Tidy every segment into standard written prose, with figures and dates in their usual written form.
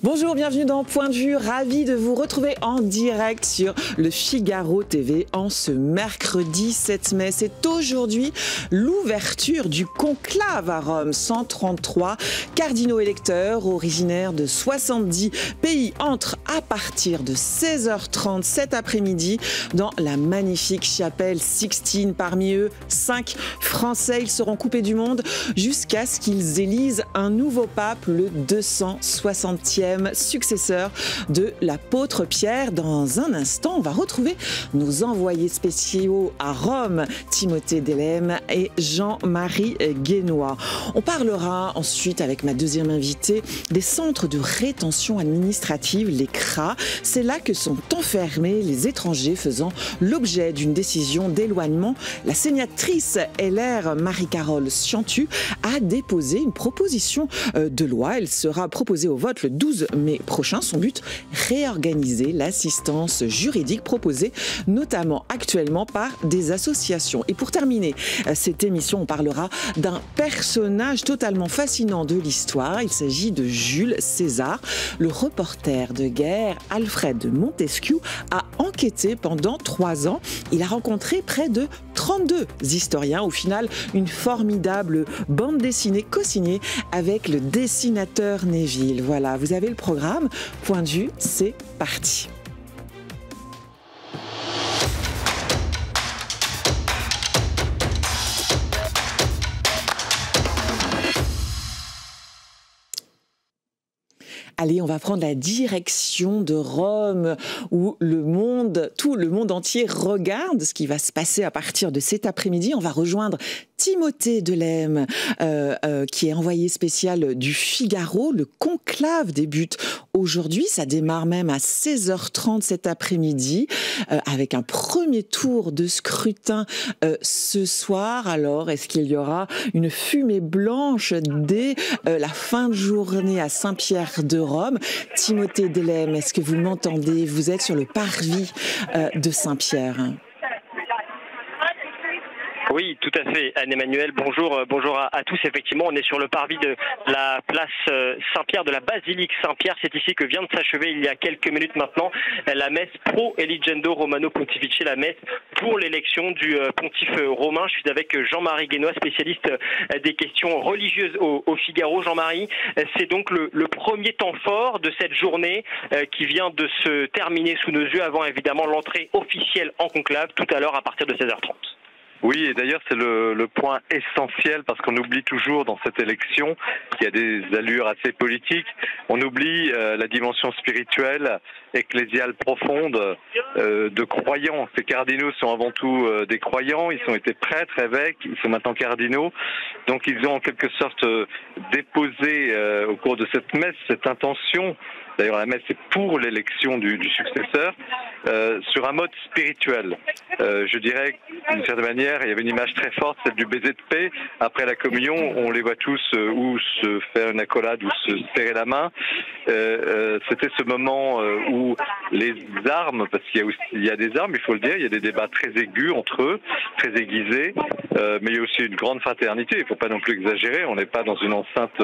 Bonjour, bienvenue dans Point de Vue, ravi de vous retrouver en direct sur le Figaro TV en ce mercredi 7 mai. C'est aujourd'hui l'ouverture du conclave à Rome. 133 cardinaux électeurs originaires de 70 pays entrent à partir de 16h30 cet après-midi dans la magnifique chapelle Sixtine. Parmi eux, 5 Français. Ils seront coupés du monde jusqu'à ce qu'ils élisent un nouveau pape, le 260e successeur de l'apôtre Pierre. Dans un instant, on va retrouver nos envoyés spéciaux à Rome, Timothée Delem et Jean-Marie Guénois. On parlera ensuite avec ma deuxième invitée des centres de rétention administrative, les CRA. C'est là que sont enfermés les étrangers faisant l'objet d'une décision d'éloignement. La sénatrice LR Marie-Carole Ciantu a déposé une proposition de loi. Elle sera proposée au vote le 12 mai prochain. Son but, réorganiser l'assistance juridique proposée notamment actuellement par des associations. Et pour terminer cette émission, on parlera d'un personnage totalement fascinant de l'histoire. Il s'agit de Jules César. Le reporter de guerre Alfred de Montesquieu a enquêté pendant 3 ans. Il a rencontré près de 32 historiens. Au final, une formidable bande dessinée co-signée avec le dessinateur Neville. Voilà, vous avez le programme. Point de vue, c'est parti. Allez, on va prendre la direction de Rome, où tout le monde entier regarde ce qui va se passer à partir de cet après-midi. On va rejoindre Timothée Delem, qui est envoyé spécial du Figaro. Le conclave débute aujourd'hui, ça démarre même à 16h30 cet après-midi, avec un premier tour de scrutin ce soir. Alors, est-ce qu'il y aura une fumée blanche dès la fin de journée à Saint-Pierre de Rome? Timothée Delem, est-ce que vous m'entendez? Vous êtes sur le parvis de Saint-Pierre. Oui, tout à fait, Anne-Emmanuel. Bonjour à tous. Effectivement, on est sur le parvis de la place Saint-Pierre, de la basilique Saint-Pierre. C'est ici que vient de s'achever il y a quelques minutes maintenant la messe pro eligendo Romano Pontifice, la messe pour l'élection du pontife romain. Je suis avec Jean-Marie Guénois, spécialiste des questions religieuses au Figaro. Jean-Marie, c'est donc le premier temps fort de cette journée qui vient de se terminer sous nos yeux avant évidemment l'entrée officielle en conclave tout à l'heure à partir de 16h30. Oui, et d'ailleurs c'est le point essentiel parce qu'on oublie toujours dans cette élection qui a des allures assez politiques, on oublie la dimension spirituelle, ecclésiale profonde de croyants. Ces cardinaux sont avant tout des croyants, ils ont été prêtres, évêques, ils sont maintenant cardinaux, donc ils ont en quelque sorte déposé au cours de cette messe cette intention. D'ailleurs, la messe est pour l'élection du successeur, sur un mode spirituel. Je dirais, d'une certaine manière, il y avait une image très forte, celle du baiser de paix. Après la communion, on les voit tous ou se faire une accolade ou se serrer la main. C'était ce moment où les armes, parce qu'il y a des armes, il faut le dire, il y a des débats très aigus entre eux, très aiguisés, mais il y a aussi une grande fraternité, il ne faut pas non plus exagérer, on n'est pas dans une enceinte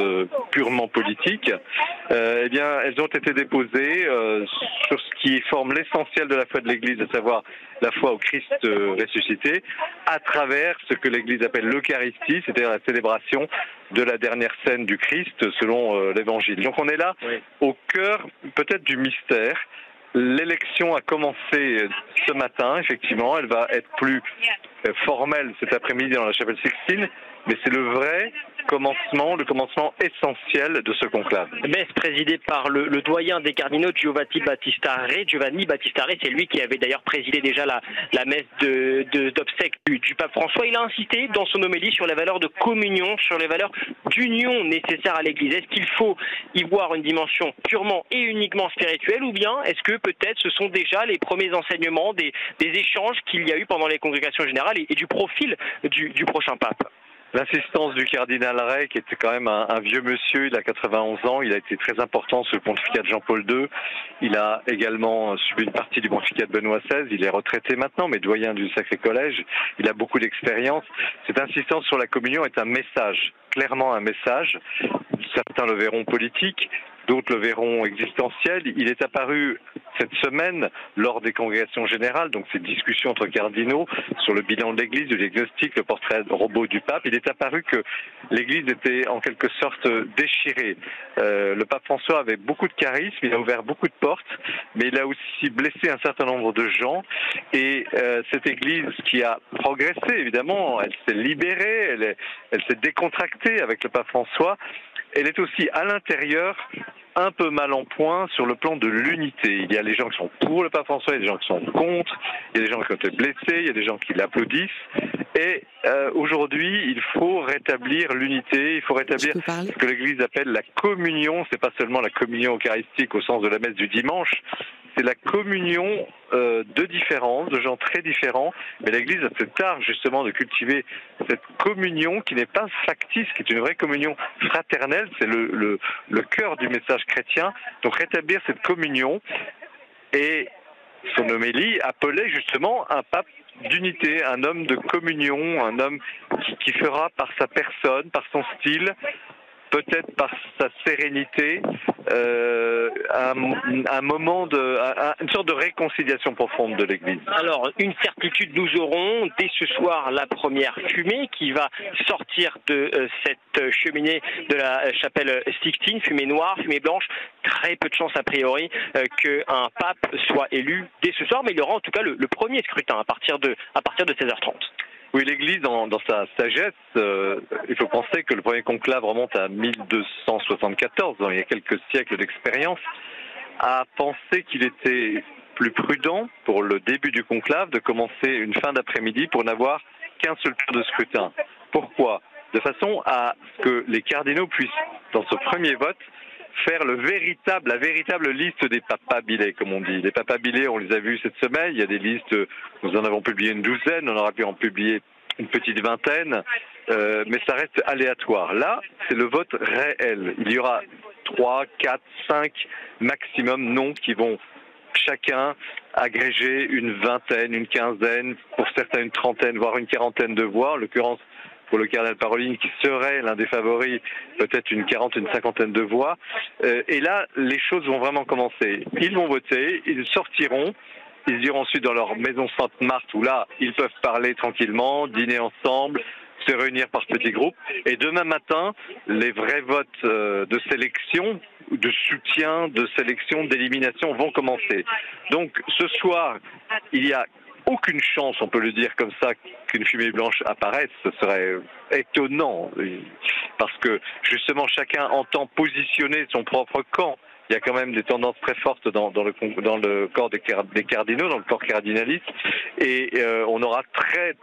purement politique. Eh bien, elles ont été déposées sur ce qui forme l'essentiel de la foi de l'Église, à savoir la foi au Christ ressuscité, à travers ce que l'Église appelle l'Eucharistie, c'est-à-dire la célébration de la dernière scène du Christ selon l'Évangile. Donc on est là au cœur peut-être du mystère. L'élection a commencé ce matin, effectivement, elle va être plus formelle cet après-midi dans la chapelle Sixtine, mais c'est le commencement essentiel de ce conclave. Messe présidée par le doyen des cardinaux, Giovanni Battista Re, c'est lui qui avait d'ailleurs présidé déjà la messe d'obsèques du pape François. Il a insisté dans son homélie sur les valeurs de communion, sur les valeurs d'union nécessaires à l'Église. Est-ce qu'il faut y voir une dimension purement et uniquement spirituelle, ou bien est-ce que peut-être ce sont déjà les premiers enseignements des échanges qu'il y a eu pendant les congrégations générales et du profil du prochain pape? L'assistance du cardinal Ray, qui était quand même un vieux monsieur, il a 91 ans, il a été très important sous le pontificat de Jean-Paul II. Il a également subi une partie du pontificat de Benoît XVI, il est retraité maintenant, mais doyen du Sacré Collège, il a beaucoup d'expérience. Cette insistance sur la communion est un message, clairement un message, certains le verront politique, d'autres le verront existentiel. Il est apparu cette semaine lors des congrégations générales, donc ces discussions entre cardinaux sur le bilan de l'Église, le diagnostic, le portrait robot du pape. Il est apparu que l'Église était en quelque sorte déchirée. Le pape François avait beaucoup de charisme, il a ouvert beaucoup de portes, mais il a aussi blessé un certain nombre de gens. Et cette Église qui a progressé, évidemment, elle s'est libérée, elle s'est décontractée avec le pape François. Elle est aussi à l'intérieur un peu mal en point sur le plan de l'unité. Il y a les gens qui sont pour le pape François, il y a des gens qui sont contre, il y a des gens qui ont été blessés, il y a des gens qui l'applaudissent. Et aujourd'hui, il faut rétablir l'unité, il faut rétablir ce que l'Église appelle la communion. C'est pas seulement la communion eucharistique au sens de la messe du dimanche, c'est la communion de différences, de gens très différents. Mais l'Église a cet art justement de cultiver cette communion qui n'est pas factice, qui est une vraie communion fraternelle. C'est le cœur du message chrétien. Donc rétablir cette communion. Et son homélie appelait justement un pape d'unité, un homme de communion, un homme qui fera par sa personne, par son style, peut-être par sa sérénité, un moment une sorte de réconciliation profonde de l'Église. Alors, une certitude, nous aurons dès ce soir la première fumée qui va sortir de cette cheminée de la chapelle Sixtine, fumée noire, fumée blanche. Très peu de chance a priori qu'un pape soit élu dès ce soir, mais il y aura en tout cas le premier scrutin à partir de 16h30. Oui, l'Église, dans sa sagesse, il faut penser que le premier conclave remonte à 1274, donc il y a quelques siècles d'expérience, a pensé qu'il était plus prudent pour le début du conclave de commencer une fin d'après-midi pour n'avoir qu'un seul tour de scrutin. Pourquoi? De façon à ce que les cardinaux puissent, dans ce premier vote, faire la véritable liste des papabilés, comme on dit. Les papabilés, on les a vus cette semaine, il y a des listes, nous en avons publié une douzaine, on aura pu en publier une petite vingtaine, mais ça reste aléatoire. Là, c'est le vote réel. Il y aura 3, 4, 5 maximum noms qui vont chacun agréger une vingtaine, une quinzaine, pour certains une trentaine, voire une quarantaine de voix, en l'occurrence pour le cardinal Parolin, qui serait l'un des favoris, peut-être une cinquantaine de voix. Et là, les choses vont vraiment commencer. Ils vont voter, ils sortiront, ils iront ensuite dans leur maison Sainte-Marthe, où là, ils peuvent parler tranquillement, dîner ensemble, se réunir par petits groupes. Et demain matin, les vrais votes de sélection, de soutien, de sélection, d'élimination vont commencer. Donc, ce soir, il y a aucune chance, on peut le dire comme ça, qu'une fumée blanche apparaisse. Ce serait étonnant, parce que justement chacun entend positionner son propre camp. Il y a quand même des tendances très fortes dans le corps des cardinaux, dans le corps cardinaliste, et on aura très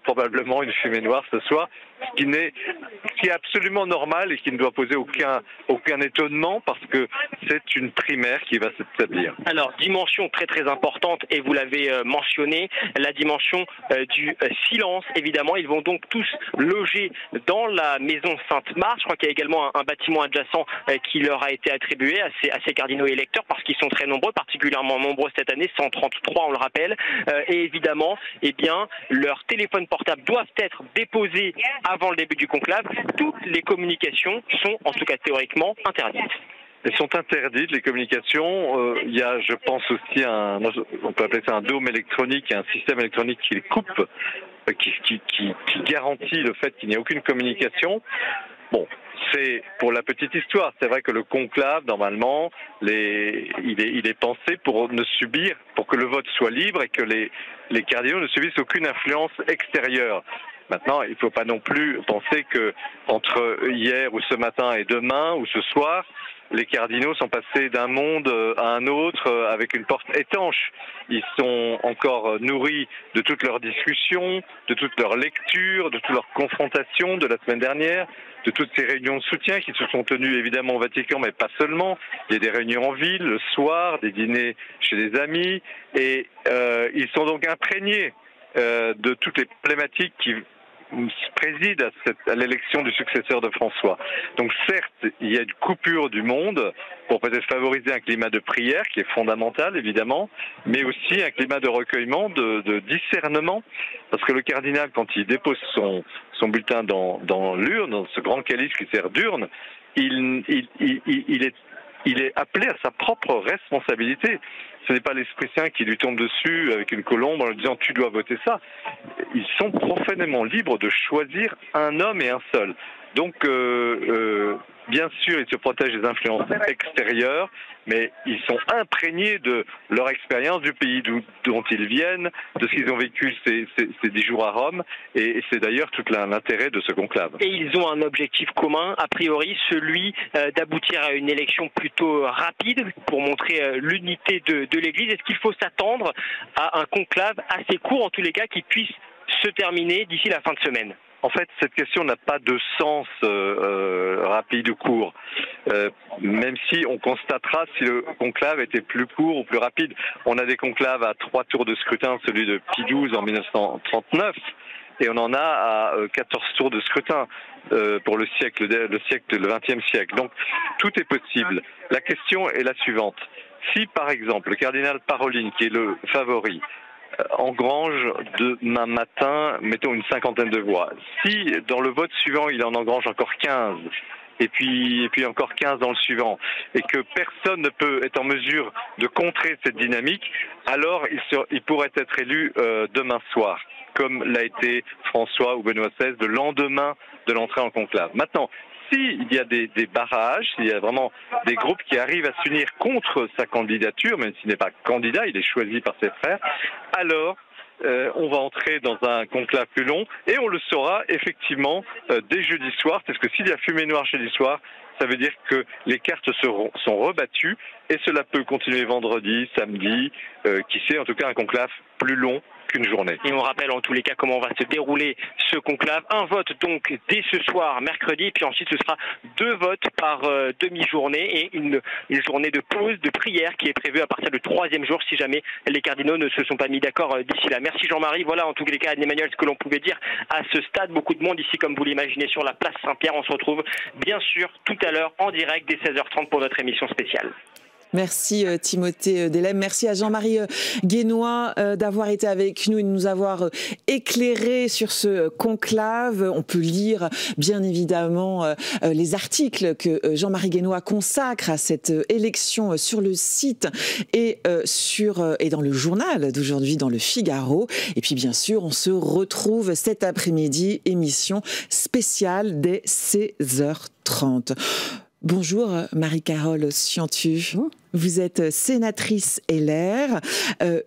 probablement une fumée noire ce soir, ce qui est absolument normal et qui ne doit poser aucun étonnement, parce que c'est une primaire qui va s'établir. Alors, dimension très importante, et vous l'avez mentionné, la dimension du silence, évidemment. Ils vont donc tous loger dans la maison Sainte-Marthe. Je crois qu'il y a également un bâtiment adjacent qui leur a été attribué à ces cardinaux électeurs, parce qu'ils sont très nombreux, particulièrement nombreux cette année, 133 on le rappelle, et évidemment, eh bien, leurs téléphones portables doivent être déposés avant le début du conclave. Toutes les communications sont, en tout cas théoriquement, interdites. Elles sont interdites, les communications. Il y a, je pense aussi, on peut appeler ça un dôme électronique, un système électronique qui les coupe, qui garantit le fait qu'il n'y a aucune communication. Bon, c'est pour la petite histoire. C'est vrai que le conclave, normalement, il est pensé pour que le vote soit libre et que les cardinaux ne subissent aucune influence extérieure. Maintenant, il ne faut pas non plus penser que entre hier ou ce matin et demain ou ce soir, les cardinaux sont passés d'un monde à un autre avec une porte étanche. Ils sont encore nourris de toutes leurs discussions, de toutes leurs lectures, de toutes leurs confrontations de la semaine dernière, de toutes ces réunions de soutien qui se sont tenues évidemment au Vatican, mais pas seulement. Il y a des réunions en ville, le soir, des dîners chez des amis, et ils sont donc imprégnés de toutes les problématiques qui préside à l'élection du successeur de François. Donc certes, il y a une coupure du monde pour peut-être favoriser un climat de prière qui est fondamental évidemment, mais aussi un climat de recueillement, de discernement, parce que le cardinal, quand il dépose son bulletin dans l'urne, dans ce grand calice qui sert d'urne, il est il est appelé à sa propre responsabilité. Ce n'est pas l'Esprit Saint qui lui tombe dessus avec une colombe en lui disant « tu dois voter ça ». Ils sont profondément libres de choisir un homme et un seul. Donc, bien sûr, ils se protègent des influences extérieures, mais ils sont imprégnés de leur expérience, du pays dont ils viennent, de ce qu'ils ont vécu ces 10 jours à Rome, et c'est d'ailleurs tout l'intérêt de ce conclave. Et ils ont un objectif commun, a priori, celui d'aboutir à une élection plutôt rapide pour montrer l'unité de l'Église. Est-ce qu'il faut s'attendre à un conclave assez court, en tous les cas, qui puisse se terminer d'ici la fin de semaine? En fait, cette question n'a pas de sens rapide ou court, même si on constatera si le conclave était plus court ou plus rapide. On a des conclaves à 3 tours de scrutin, celui de Pie XII en 1939, et on en a à 14 tours de scrutin pour le XXe siècle. Donc, tout est possible. La question est la suivante. Si, par exemple, le cardinal Parolin, qui est le favori, engrange demain matin, mettons, une 50aine de voix. Si, dans le vote suivant, il en engrange encore 15, et puis encore 15 dans le suivant, et que personne ne peut être en mesure de contrer cette dynamique, alors il pourrait être élu demain soir, comme l'a été François ou Benoît XVI le lendemain de l'entrée en conclave. Maintenant, s'il y a des barrages, s'il y a vraiment des groupes qui arrivent à s'unir contre sa candidature, même s'il n'est pas candidat, il est choisi par ses frères, alors on va entrer dans un conclave plus long et on le saura effectivement dès jeudi soir, parce que s'il y a fumée noire jeudi soir, ça veut dire que les cartes sont rebattues et cela peut continuer vendredi, samedi, qui sait, en tout cas un conclave plus long qu'une journée. Et on rappelle en tous les cas comment va se dérouler ce conclave. Un vote donc dès ce soir, mercredi, puis ensuite ce sera 2 votes par demi-journée et une journée de pause, de prière qui est prévue à partir du 3e jour si jamais les cardinaux ne se sont pas mis d'accord d'ici là. Merci Jean-Marie. Voilà en tous les cas, Anne-Emmanuel, ce que l'on pouvait dire à ce stade. Beaucoup de monde ici, comme vous l'imaginez, sur la place Saint-Pierre. On se retrouve bien sûr tout à l'heure en direct dès 16h30 pour notre émission spéciale. Merci Timothée Delem, merci à Jean-Marie Guénois d'avoir été avec nous et de nous avoir éclairé sur ce conclave. On peut lire bien évidemment les articles que Jean-Marie Guénois consacre à cette élection sur le site et dans le journal d'aujourd'hui dans le Figaro. Et puis bien sûr, on se retrouve cet après-midi, émission spéciale dès 16h30. Bonjour Marie-Carole Ciantu, vous êtes sénatrice LR,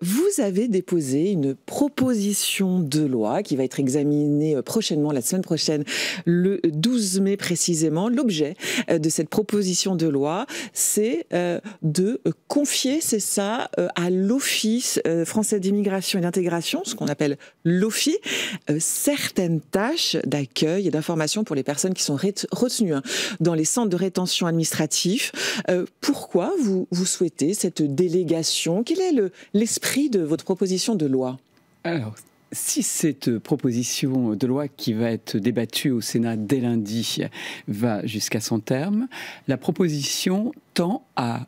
vous avez déposé une proposition de loi qui va être examinée prochainement, la semaine prochaine, le 12 mai précisément. L'objet de cette proposition de loi, c'est de confier, c'est ça, à l'Office français d'immigration et d'intégration, ce qu'on appelle l'OFII, certaines tâches d'accueil et d'information pour les personnes qui sont retenues dans les centres de rétention administratifs. Pourquoi vous souhaitez cette délégation? Quel est l'esprit de votre proposition de loi? Alors, si cette proposition de loi qui va être débattue au Sénat dès lundi va jusqu'à son terme, la proposition tend à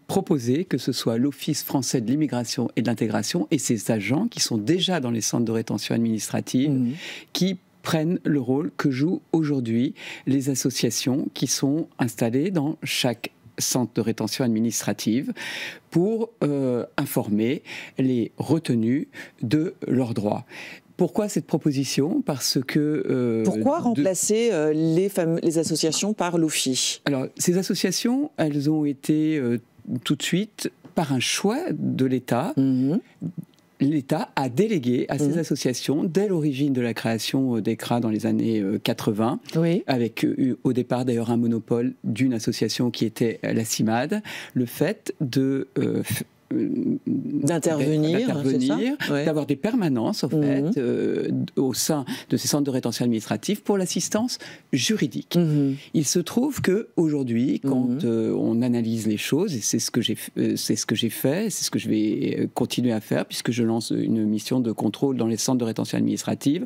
proposer que ce soit l'Office français de l'immigration et de l'intégration et ses agents qui sont déjà dans les centres de rétention administrative qui prennent le rôle que jouent aujourd'hui les associations qui sont installées dans chaque centre de rétention administrative pour informer les retenus de leurs droits. Pourquoi cette proposition? Parce que... Pourquoi remplacer les associations par l'OFII? Alors, ces associations, elles ont été tout de suite, par un choix de l'État, l'État a délégué à ces associations, dès l'origine de la création d'ECRA dans les années 80, avec au départ d'ailleurs un monopole d'une association qui était la CIMAD, le fait de... d'intervenir, d'avoir des permanences en fait, au sein de ces centres de rétention administrative pour l'assistance juridique. Il se trouve qu'aujourd'hui, quand on analyse les choses, et c'est ce que j'ai fait, c'est ce que je vais continuer à faire, puisque je lance une mission de contrôle dans les centres de rétention administrative,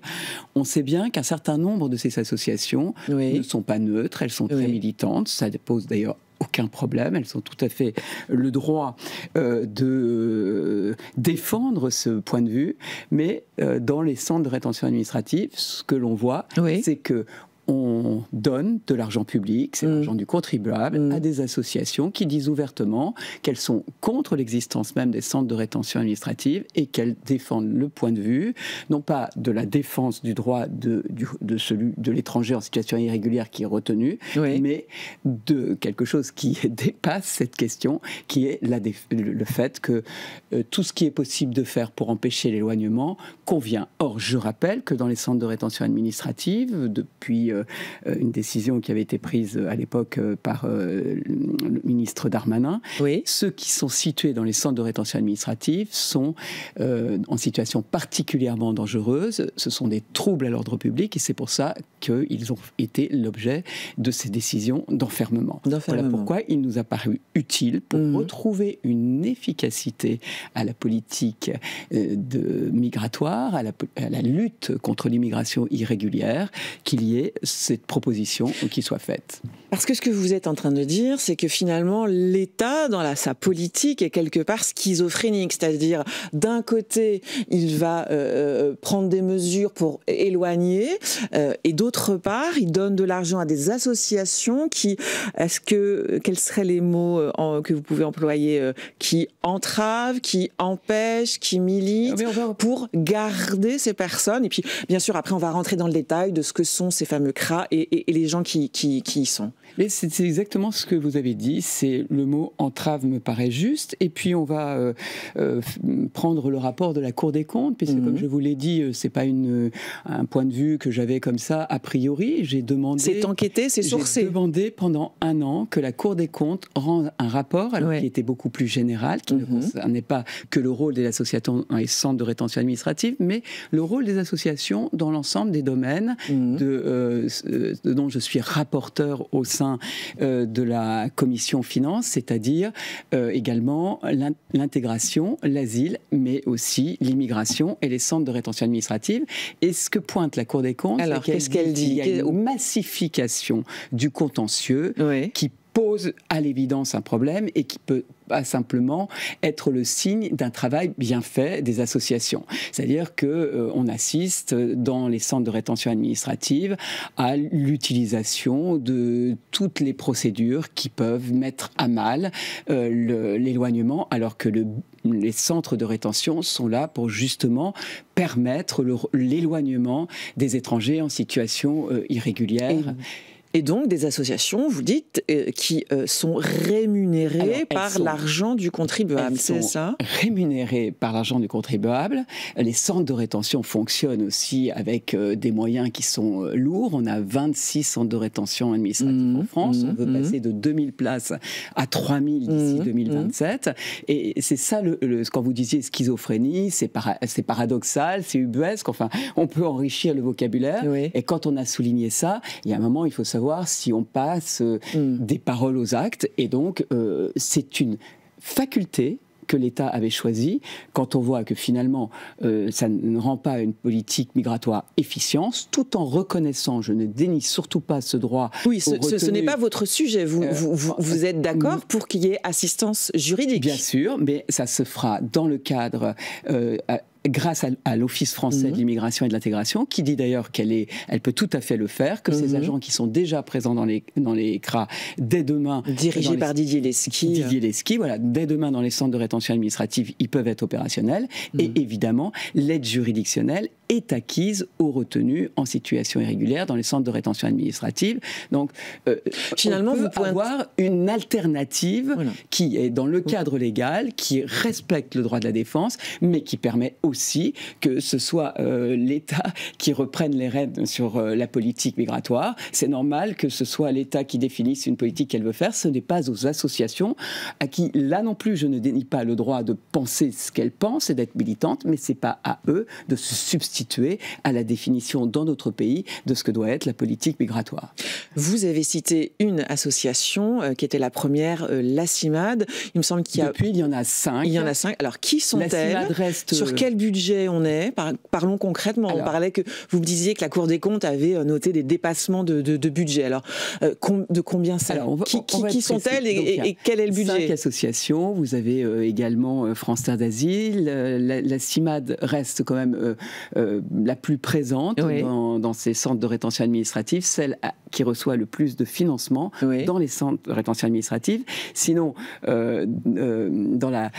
on sait bien qu'un certain nombre de ces associations ne sont pas neutres, elles sont très militantes, ça pose d'ailleurs aucun problème, elles ont tout à fait le droit de défendre ce point de vue, mais dans les centres de rétention administrative, ce que l'on voit, c'est que on donne de l'argent public, c'est l'argent du contribuable, à des associations qui disent ouvertement qu'elles sont contre l'existence même des centres de rétention administrative et qu'elles défendent le point de vue, non pas de la défense du droit de l'étranger en situation irrégulière qui est retenu, mais de quelque chose qui dépasse cette question, qui est le fait que tout ce qui est possible de faire pour empêcher l'éloignement convient. Or, je rappelle que dans les centres de rétention administrative, depuis une décision qui avait été prise à l'époque par le ministre Darmanin, ceux qui sont situés dans les centres de rétention administrative sont en situation particulièrement dangereuse. Ce sont des troubles à l'ordre public et c'est pour ça qu'ils ont été l'objet de ces décisions d'enfermement. Voilà pourquoi il nous a paru utile, pour retrouver une efficacité à la politique migratoire, à la lutte contre l'immigration irrégulière, qu'il y ait cette proposition qui soit faite. Parce que ce que vous êtes en train de dire, c'est que finalement, l'État, dans sa politique, est quelque part schizophrénique. C'est-à-dire, d'un côté, il va prendre des mesures pour éloigner, et d'autre part, il donne de l'argent à des associations qui, quels seraient les mots que vous pouvez employer, qui entravent, qui empêchent, qui militent, pour garder ces personnes. Et puis, bien sûr, après, on va rentrer dans le détail de ce que sont ces fameux CRA et les gens qui y sont. Mais c'est exactement ce que vous avez dit, c'est le mot entrave me paraît juste, et puis on va prendre le rapport de la Cour des comptes, puisque comme je vous l'ai dit, c'est pas un point de vue que j'avais comme ça a priori, j'ai demandé... C'est enquêté, c'est sourcé. J'ai demandé pendant 1 an que la Cour des comptes rende un rapport, qui était beaucoup plus général, qui ne concernait pas que le rôle des associations dans les centres de rétention administrative, mais le rôle des associations dans l'ensemble des domaines dont je suis rapporteur au sein de la commission finances, c'est-à-dire également l'intégration, l'asile, mais aussi l'immigration et les centres de rétention administrative. Et ce que pointe la Cour des comptes, alors, qu'est-ce qu'elle dit ? Il y a une massification du contentieux qui pose à l'évidence un problème et qui peut pas simplement être le signe d'un travail bien fait des associations. C'est-à-dire qu'on assiste dans les centres de rétention administrative à l'utilisation de toutes les procédures qui peuvent mettre à mal l'éloignement, alors que les centres de rétention sont là pour justement permettre l'éloignement des étrangers en situation irrégulière. Et donc des associations, vous dites, qui sont rémunérées par l'argent du contribuable, c'est ça ? Rémunérées par l'argent du contribuable. Les centres de rétention fonctionnent aussi avec des moyens qui sont lourds. On a 26 centres de rétention administratifs en France. On veut passer de 2000 places à 3000 d'ici 2027. Et c'est ça, quand vous disiez schizophrénie, c'est paradoxal, c'est ubuesque. Enfin, on peut enrichir le vocabulaire. Et quand on a souligné ça, il y a un moment, il faut savoir si on passe des paroles aux actes. Et donc, c'est une faculté que l'État avait choisi, quand on voit que finalement ça ne rend pas une politique migratoire efficiente, tout en reconnaissant, je ne dénie surtout pas ce droit. Oui, ce n'est pas votre sujet. Vous êtes d'accord pour qu'il y ait assistance juridique ? Bien sûr, mais ça se fera dans le cadre... grâce à l'Office français de l'immigration et de l'intégration, qui dit d'ailleurs qu'elle peut tout à fait le faire, que ces agents qui sont déjà présents dans les CRA dès demain... Dirigés par Didier Lesky. Didier Lesky, voilà. Dès demain, dans les centres de rétention administrative, ils peuvent être opérationnels. Et évidemment, l'aide juridictionnelle est acquise aux retenus en situation irrégulière dans les centres de rétention administrative. Donc, finalement, on peut avoir une alternative qui est dans le cadre légal, qui respecte le droit de la défense, mais qui permet aussi que ce soit l'État qui reprenne les rênes sur la politique migratoire. C'est normal que ce soit l'État qui définisse une politique qu'elle veut faire. Ce n'est pas aux associations à qui, là non plus, je ne dénie pas le droit de penser ce qu'elles pensent et d'être militantes, mais c'est pas à eux de se substituer à la définition dans notre pays de ce que doit être la politique migratoire. Vous avez cité une association qui était la première, la CIMAD. Il me semble qu'il y a... Depuis, il y en a 5. Il y en a 5. Alors, qui sont-elles ? Sur quel budget on est ? Parlons concrètement. On parlait que vous me disiez que la Cour des comptes avait noté des dépassements de budget. Alors, de combien ça ? Qui sont-elles et quel est le budget ? 5 associations. Vous avez également France Terre d'Asile. La CIMAD reste quand même la plus présente dans ces centres de rétention administrative, celle qui reçoit le plus de financement dans les centres de rétention administrative. Sinon, dans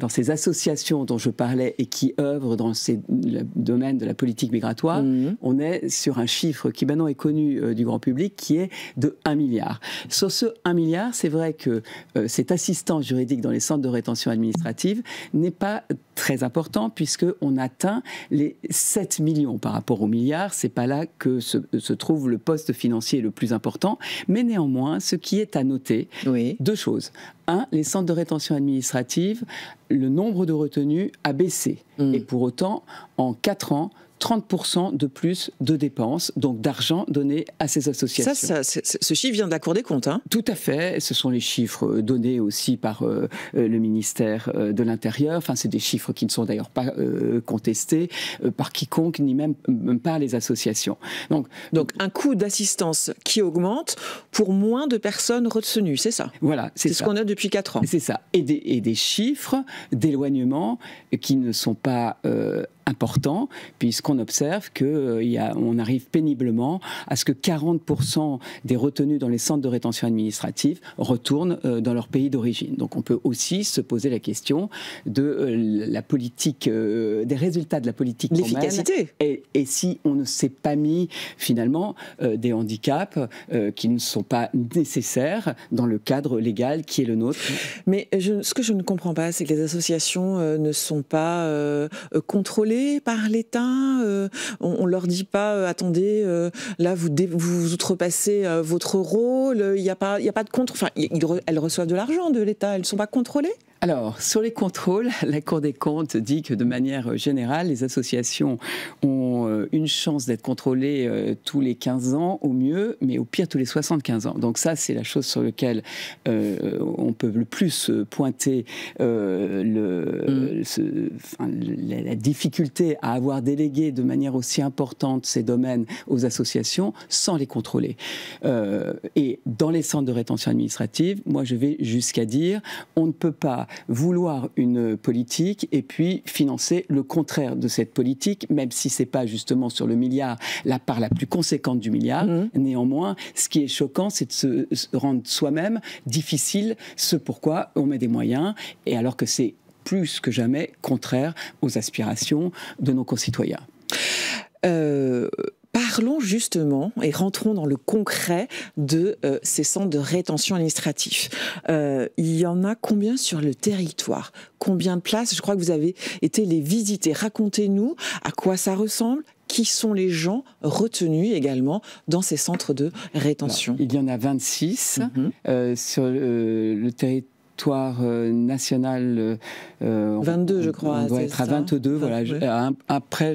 ces associations dont je parlais et qui œuvrent dans le domaine de la politique migratoire, on est sur un chiffre qui maintenant est connu du grand public, qui est de 1 milliard. Sur ce 1 milliard, c'est vrai que cette assistance juridique dans les centres de rétention administrative n'est pas très important, puisqu'on atteint les 7 millions par rapport au milliard. C'est pas là que se trouve le poste financier le plus important. Mais néanmoins, ce qui est à noter, deux choses. Un, les centres de rétention administrative, le nombre de retenus a baissé. Et pour autant, en 4 ans, 30% de plus de dépenses, donc d'argent donné à ces associations. Ce chiffre vient de la Cour des comptes, hein ? Tout à fait. Ce sont les chiffres donnés aussi par le ministère de l'Intérieur. Enfin, c'est des chiffres qui ne sont d'ailleurs pas contestés par quiconque, ni même par les associations. Donc un coût d'assistance qui augmente pour moins de personnes retenues, c'est ça ? Voilà, c'est ce qu'on a depuis 4 ans. C'est ça. Et des chiffres d'éloignement qui ne sont pas important, puisqu'on observe qu'on arrive péniblement à ce que 40% des retenus dans les centres de rétention administrative retournent dans leur pays d'origine. Donc on peut aussi se poser la question de la politique, des résultats de la politique qu'on mène. L'efficacité. Et si on ne s'est pas mis finalement des handicaps qui ne sont pas nécessaires dans le cadre légal qui est le nôtre. Mais ce que je ne comprends pas, c'est que les associations ne sont pas contrôlées par l'État. On leur dit pas, attendez, là vous outrepassez votre rôle. Il n'y a pas de contrôle. Enfin, elles reçoivent de l'argent de l'État. Elles ne sont pas contrôlées ? Alors, sur les contrôles, la Cour des comptes dit que de manière générale, les associations ont une chance d'être contrôlées tous les 15 ans au mieux, mais au pire tous les 75 ans. Donc ça, c'est la chose sur laquelle on peut le plus pointer la difficulté à avoir délégué de manière aussi importante ces domaines aux associations sans les contrôler. Et dans les centres de rétention administrative, moi je vais jusqu'à dire, on ne peut pas vouloir une politique et puis financer le contraire de cette politique, même si c'est pas justement sur le milliard la part la plus conséquente du milliard. Néanmoins, ce qui est choquant, c'est de se rendre soi-même difficile ce pourquoi on met des moyens, et alors que c'est plus que jamais contraire aux aspirations de nos concitoyens. Parlons justement et rentrons dans le concret de ces centres de rétention administratif. Il y en a combien sur le territoire ? Combien de places ? Je crois que vous avez été les visiter. Racontez-nous à quoi ça ressemble. Qui sont les gens retenus également dans ces centres de rétention ? Alors, il y en a 26 sur le territoire national. 22, je crois. On doit être à 22. Voilà. Après,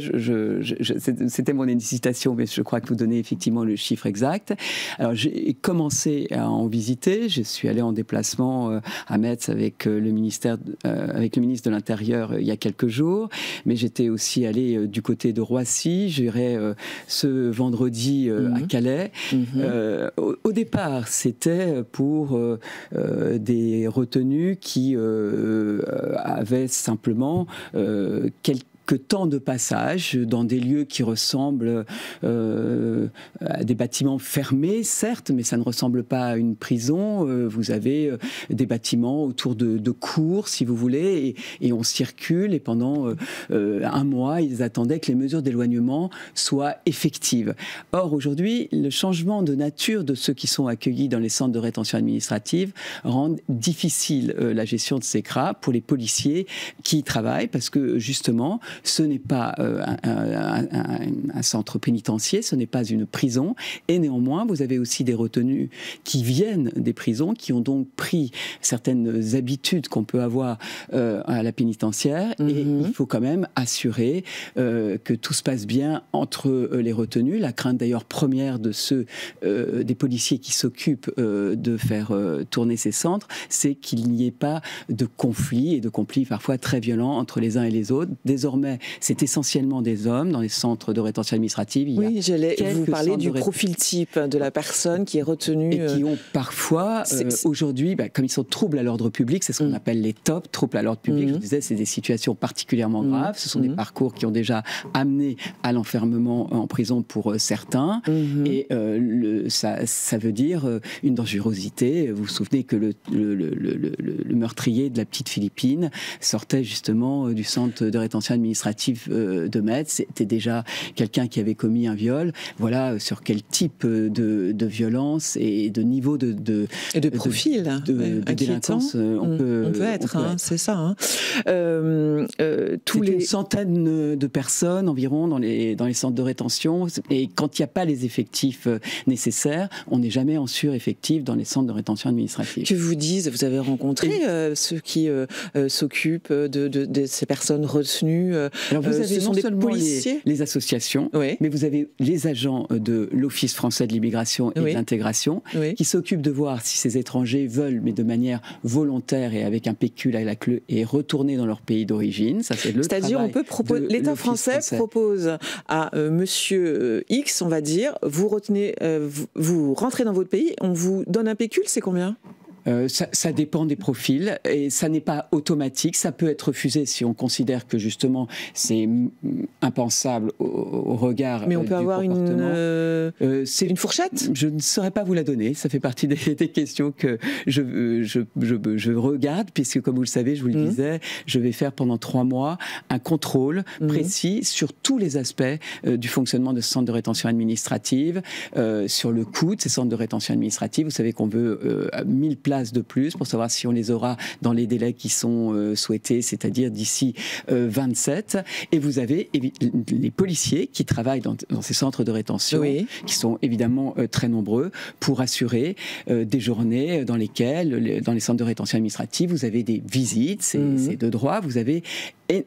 c'était mon hésitation, mais je crois que vous donnez effectivement le chiffre exact. Alors, j'ai commencé à en visiter. Je suis allé en déplacement à Metz avec le ministre de l'Intérieur il y a quelques jours. Mais j'étais aussi allé du côté de Roissy. J'irai ce vendredi à Calais. Au départ, c'était pour des retenus qui avaient simplement quelques temps de passage dans des lieux qui ressemblent à des bâtiments fermés, certes, mais ça ne ressemble pas à une prison. Vous avez des bâtiments autour de cours, si vous voulez, et on circule, et pendant un mois, ils attendaient que les mesures d'éloignement soient effectives. Or, aujourd'hui, le changement de nature de ceux qui sont accueillis dans les centres de rétention administrative rend difficile la gestion de ces CRA pour les policiers qui y travaillent, parce que, justement, ce n'est pas un centre pénitentiaire, ce n'est pas une prison, et néanmoins, vous avez aussi des retenus qui viennent des prisons, qui ont donc pris certaines habitudes qu'on peut avoir à la pénitentiaire, et il faut quand même assurer que tout se passe bien entre les retenus. La crainte d'ailleurs première de ceux des policiers qui s'occupent de faire tourner ces centres, c'est qu'il n'y ait pas de conflits, et de conflits parfois très violents entre les uns et les autres. Désormais, désormais, c'est essentiellement des hommes dans les centres de rétention administrative. Oui, j'allais vous parler du profil type de la personne qui est retenue. Et qui ont parfois, aujourd'hui, comme ils sont troubles à l'ordre public, c'est ce qu'on appelle les TOP, troubles à l'ordre public. Je vous disais, c'est des situations particulièrement graves. Ce sont des parcours qui ont déjà amené à l'enfermement en prison pour certains. Et ça veut dire une dangerosité. Vous vous souvenez que le meurtrier de la petite Philippine sortait justement du centre de rétention administrative de Metz. C'était déjà quelqu'un qui avait commis un viol. Voilà sur quel type de violence et de niveau de profil de délinquance on peut être. C'est ça. Une centaine de personnes environ dans les centres de rétention. Et quand il n'y a pas les effectifs nécessaires, on n'est jamais en sureffectif dans les centres de rétention administrative. Que vous disent, vous avez rencontré ceux qui s'occupent de ces personnes retenues. Alors vous avez ce sont non des seulement policiers, les associations, mais vous avez les agents de l'Office français de l'immigration et de l'intégration qui s'occupent de voir si ces étrangers veulent, mais de manière volontaire et avec un pécule à la clé, et retourner dans leur pays d'origine. Ça, c'est le C'est-à-dire, l'État français propose à Monsieur X, on va dire, vous rentrez dans votre pays, on vous donne un pécule, c'est combien ? Ça dépend des profils et ça n'est pas automatique. Ça peut être refusé si on considère que justement c'est impensable au regard. Mais on peut avoir une fourchette. Je ne saurais pas vous la donner. Ça fait partie des questions que je regarde, puisque comme vous le savez, je vous le disais, je vais faire pendant 3 mois un contrôle précis sur tous les aspects du fonctionnement de ce centre de rétention administrative, sur le coût de ces centres de rétention administrative. Vous savez qu'on veut 1000 places de plus pour savoir si on les aura dans les délais qui sont souhaités, c'est-à-dire d'ici 27. Et vous avez les policiers qui travaillent dans ces centres de rétention, qui sont évidemment très nombreux, pour assurer des journées dans lesquelles, dans les centres de rétention administrative, vous avez des visites, c'est de droit, vous avez...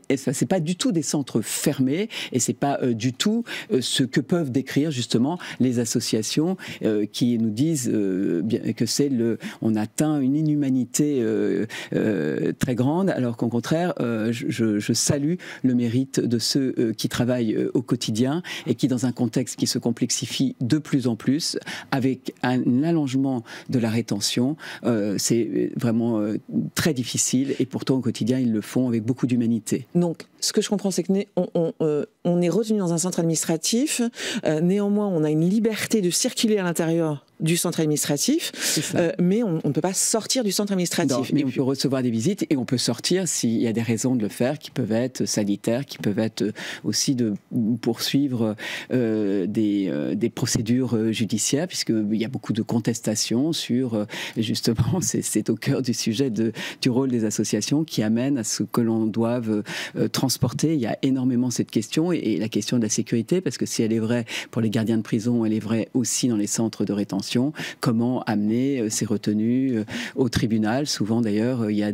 Et ça, c'est pas du tout des centres fermés, et c'est pas du tout ce que peuvent décrire justement les associations qui nous disent que on atteint une inhumanité très grande, alors qu'au contraire, je salue le mérite de ceux qui travaillent au quotidien et qui, dans un contexte qui se complexifie de plus en plus, avec un allongement de la rétention, c'est vraiment très difficile, et pourtant au quotidien ils le font avec beaucoup d'humanité. Donc, ce que je comprends, c'est que on est retenu dans un centre administratif. Néanmoins, on a une liberté de circuler à l'intérieur du centre administratif, mais on ne peut pas sortir du centre administratif. Non, mais on peut recevoir des visites et on peut sortir s'il y a des raisons de le faire, qui peuvent être sanitaires, qui peuvent être aussi de poursuivre des procédures judiciaires, puisqu'il y a beaucoup de contestations sur, justement, c'est au cœur du sujet du rôle des associations qui amène à ce que l'on doive transporter. Il y a énormément cette question, et la question de la sécurité, parce que si elle est vraie pour les gardiens de prison, elle est vraie aussi dans les centres de rétention. Comment amener ces retenus au tribunal? Souvent d'ailleurs, il y a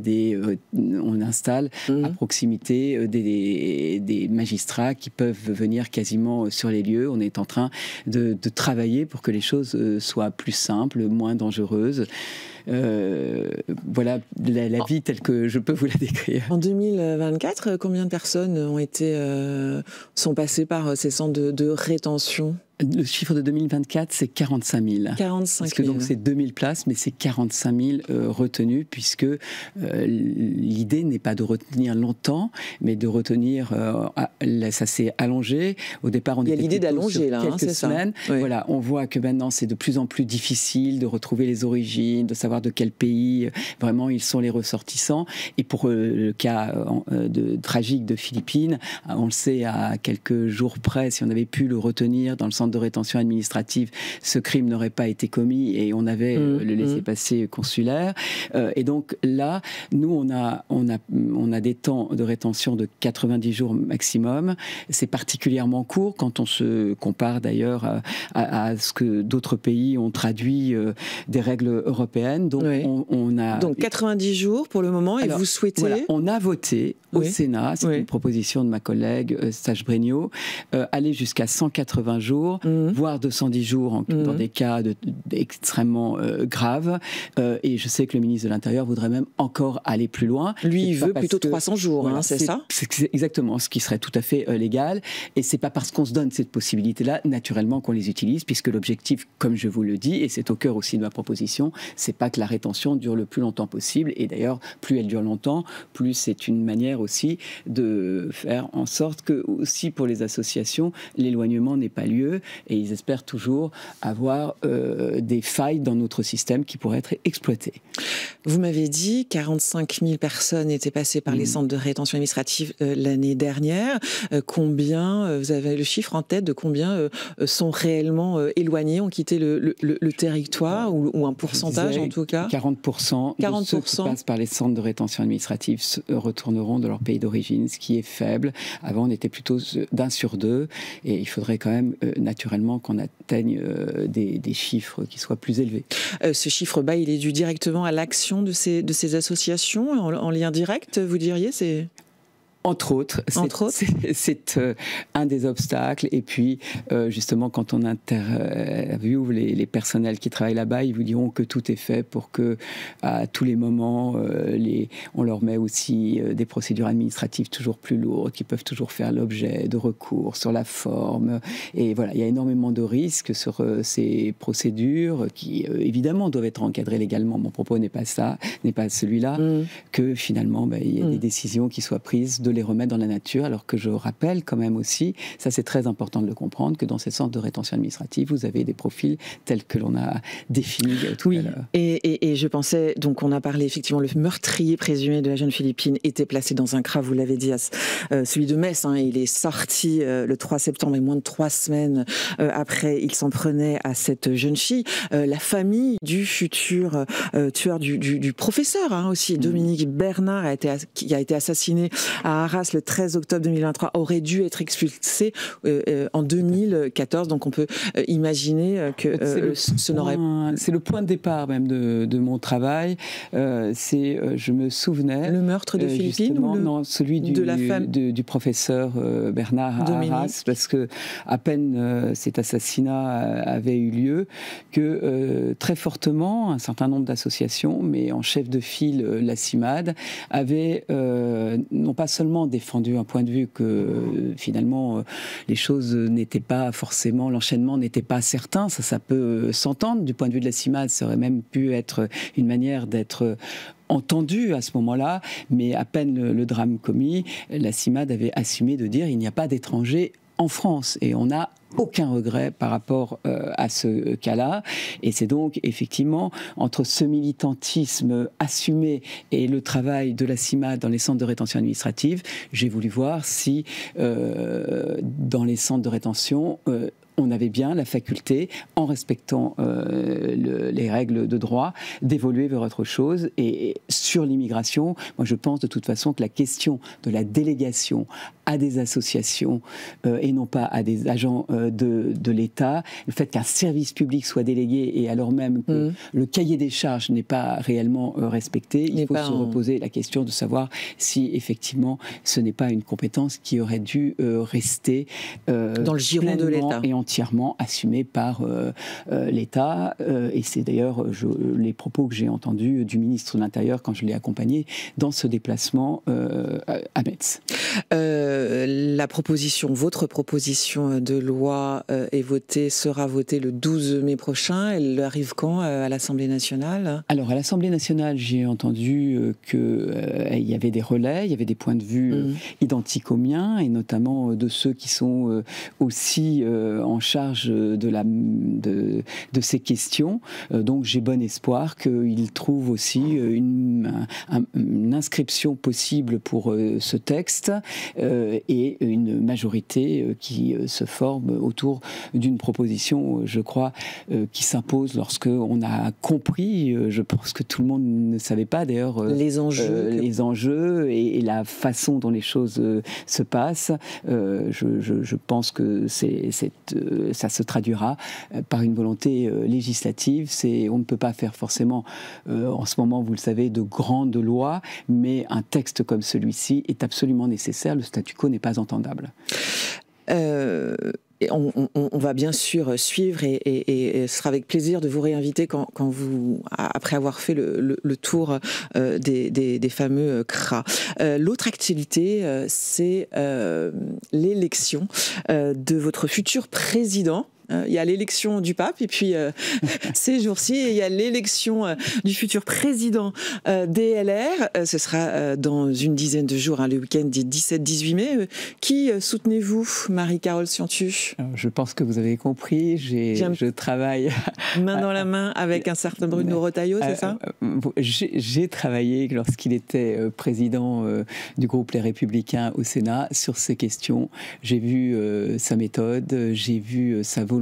on installe à proximité des magistrats qui peuvent venir quasiment sur les lieux. On est en train de travailler pour que les choses soient plus simples, moins dangereuses. Voilà la vie telle que je peux vous la décrire. En 2024, combien de personnes sont passées par ces centres de rétention ? Le chiffre de 2024, c'est 45 000. 45 000. Parce que donc c'est 2000 places, mais c'est 45 000 retenus, puisque l'idée n'est pas de retenir longtemps, mais de retenir. Ça s'est allongé. Au départ, on était l'idée d'allonger là, quelques semaines. Ça. Oui. Voilà, on voit que maintenant c'est de plus en plus difficile de retrouver les origines, de savoir de quel pays vraiment ils sont les ressortissants. Et pour le cas tragique de Philippines, on le sait à quelques jours près, si on avait pu le retenir dans le centre de rétention administrative, ce crime n'aurait pas été commis et on avait le laissez-passer consulaire. Et donc là, nous, on a des temps de rétention de 90 jours maximum. C'est particulièrement court quand on se compare d'ailleurs à ce que d'autres pays ont traduit des règles européennes. Donc, donc 90 jours pour le moment, et vous souhaitez... Voilà, on a voté au Sénat, c'est une proposition de ma collègue Sage Bregnaud, aller jusqu'à 180 jours jours, voire 210 jours dans des cas extrêmement graves. Et je sais que le ministre de l'Intérieur voudrait même encore aller plus loin. Lui, il veut plutôt 300 jours, voilà, c'est ça? C'est exactement ce qui serait tout à fait légal. Et c'est pas parce qu'on se donne cette possibilité-là, naturellement, qu'on les utilise, puisque l'objectif, comme je vous le dis, et c'est au cœur aussi de ma proposition, c'est pas que la rétention dure le plus longtemps possible. Et d'ailleurs, plus elle dure longtemps, plus c'est une manière aussi de faire en sorte que, aussi pour les associations, l'éloignement n'ait pas lieu. Et ils espèrent toujours avoir des failles dans notre système qui pourraient être exploitées. Vous m'avez dit 45 000 personnes étaient passées par les centres de rétention administrative l'année dernière. Combien, vous avez le chiffre en tête de combien sont réellement éloignés, ont quitté le territoire, ou un pourcentage en tout cas? 40%, de ceux qui passent par les centres de rétention administrative retourneront de leur pays d'origine, ce qui est faible. Avant, on était plutôt d'1 sur 2, et il faudrait quand même naturellement qu'on atteigne des chiffres qui soient plus élevés. Ce chiffre bas, il est dû directement à l'action de ces associations en lien direct, vous diriez? Entre autres, c'est un des obstacles. Et puis, justement, quand on interviewe les personnels qui travaillent là-bas, ils vous diront que tout est fait pour que, à tous les moments, on leur met aussi des procédures administratives toujours plus lourdes, qui peuvent toujours faire l'objet de recours sur la forme. Et voilà, il y a énormément de risques sur ces procédures qui, évidemment, doivent être encadrées légalement. Mon propos n'est pas celui-là, que finalement, il y a des décisions qui soient prises de les remettre dans la nature, alors que je rappelle quand même aussi, ça c'est très important de le comprendre, que dans ces centres de rétention administrative, vous avez des profils tels que l'on a définis tout à l'heure. Et je pensais, donc on a parlé effectivement, le meurtrier présumé de la jeune Philippine était placé dans un CRA, vous l'avez dit, celui de Metz, il est sorti le 3 septembre, et moins de 3 semaines après, il s'en prenait à cette jeune fille. La famille du futur tueur du professeur aussi, Dominique Bernard, qui a été assassiné à Arras le 13 octobre 2023, aurait dû être expulsé en 2014. Donc on peut imaginer que ce n'aurait... C'est le point de départ même de mon travail. Je me souvenais... Le meurtre de Philippine non, celui du professeur Bernard à Arras, parce que à peine cet assassinat avait eu lieu, que très fortement, un certain nombre d'associations, mais en chef de file la CIMAD, avaient non pas seulement défendu un point de vue que finalement les choses n'étaient pas forcément, l'enchaînement n'était pas certain, ça peut s'entendre du point de vue de la CIMAD, ça aurait même pu être une manière d'être entendu à ce moment-là, mais à peine le drame commis, la CIMAD avait assumé de dire il n'y a pas d'étrangers en France, et on n'a aucun regret par rapport à ce cas-là. Et c'est donc effectivement entre ce militantisme assumé et le travail de la CIMAD dans les centres de rétention administrative, j'ai voulu voir si dans les centres de rétention on avait bien la faculté, en respectant les règles de droit, d'évoluer vers autre chose. Et sur l'immigration, moi je pense de toute façon que la question de la délégation à des associations et non pas à des agents de l'État, le fait qu'un service public soit délégué et alors même que le cahier des charges n'est pas réellement respecté, il faut se reposer la question de savoir si effectivement ce n'est pas une compétence qui aurait dû rester dans le giron de l'État et entièrement assumée par l'État. Et c'est d'ailleurs les propos que j'ai entendus du ministre de l'Intérieur quand je l'ai accompagné dans ce déplacement à Metz. Votre proposition de loi sera votée le 12 mai prochain. Elle arrive quand à l'Assemblée nationale? Alors, à l'Assemblée nationale, j'ai entendu qu'il y avait des relais, il y avait des points de vue identiques aux miens, et notamment de ceux qui sont aussi en charge de ces questions. Donc, j'ai bon espoir qu'ils trouvent aussi une inscription possible pour ce texte et une majorité qui se forme autour d'une proposition, je crois, qui s'impose lorsqu'on a compris, je pense que tout le monde ne savait pas d'ailleurs, les enjeux et la façon dont les choses se passent. Je pense que ça se traduira par une volonté législative. On ne peut pas faire forcément, en ce moment, vous le savez, de grandes lois, mais un texte comme celui-ci est absolument nécessaire. Le statu quo n'est pas entendable. on va bien sûr suivre et ce sera avec plaisir de vous réinviter quand vous, après avoir fait le tour des fameux CRA. L'autre actualité, c'est l'élection de votre futur président. Il y a l'élection du pape et puis ces jours-ci, il y a l'élection du futur président des LR. Ce sera dans une dizaine de jours, le week-end des 17-18 mai. Qui soutenez-vous, Marie-Carole Ciantu? Je pense que vous avez compris, je travaille... Main dans la main avec un certain Bruno Retailleau, c'est ça? J'ai travaillé lorsqu'il était président du groupe Les Républicains au Sénat sur ces questions. J'ai vu sa méthode, j'ai vu sa volonté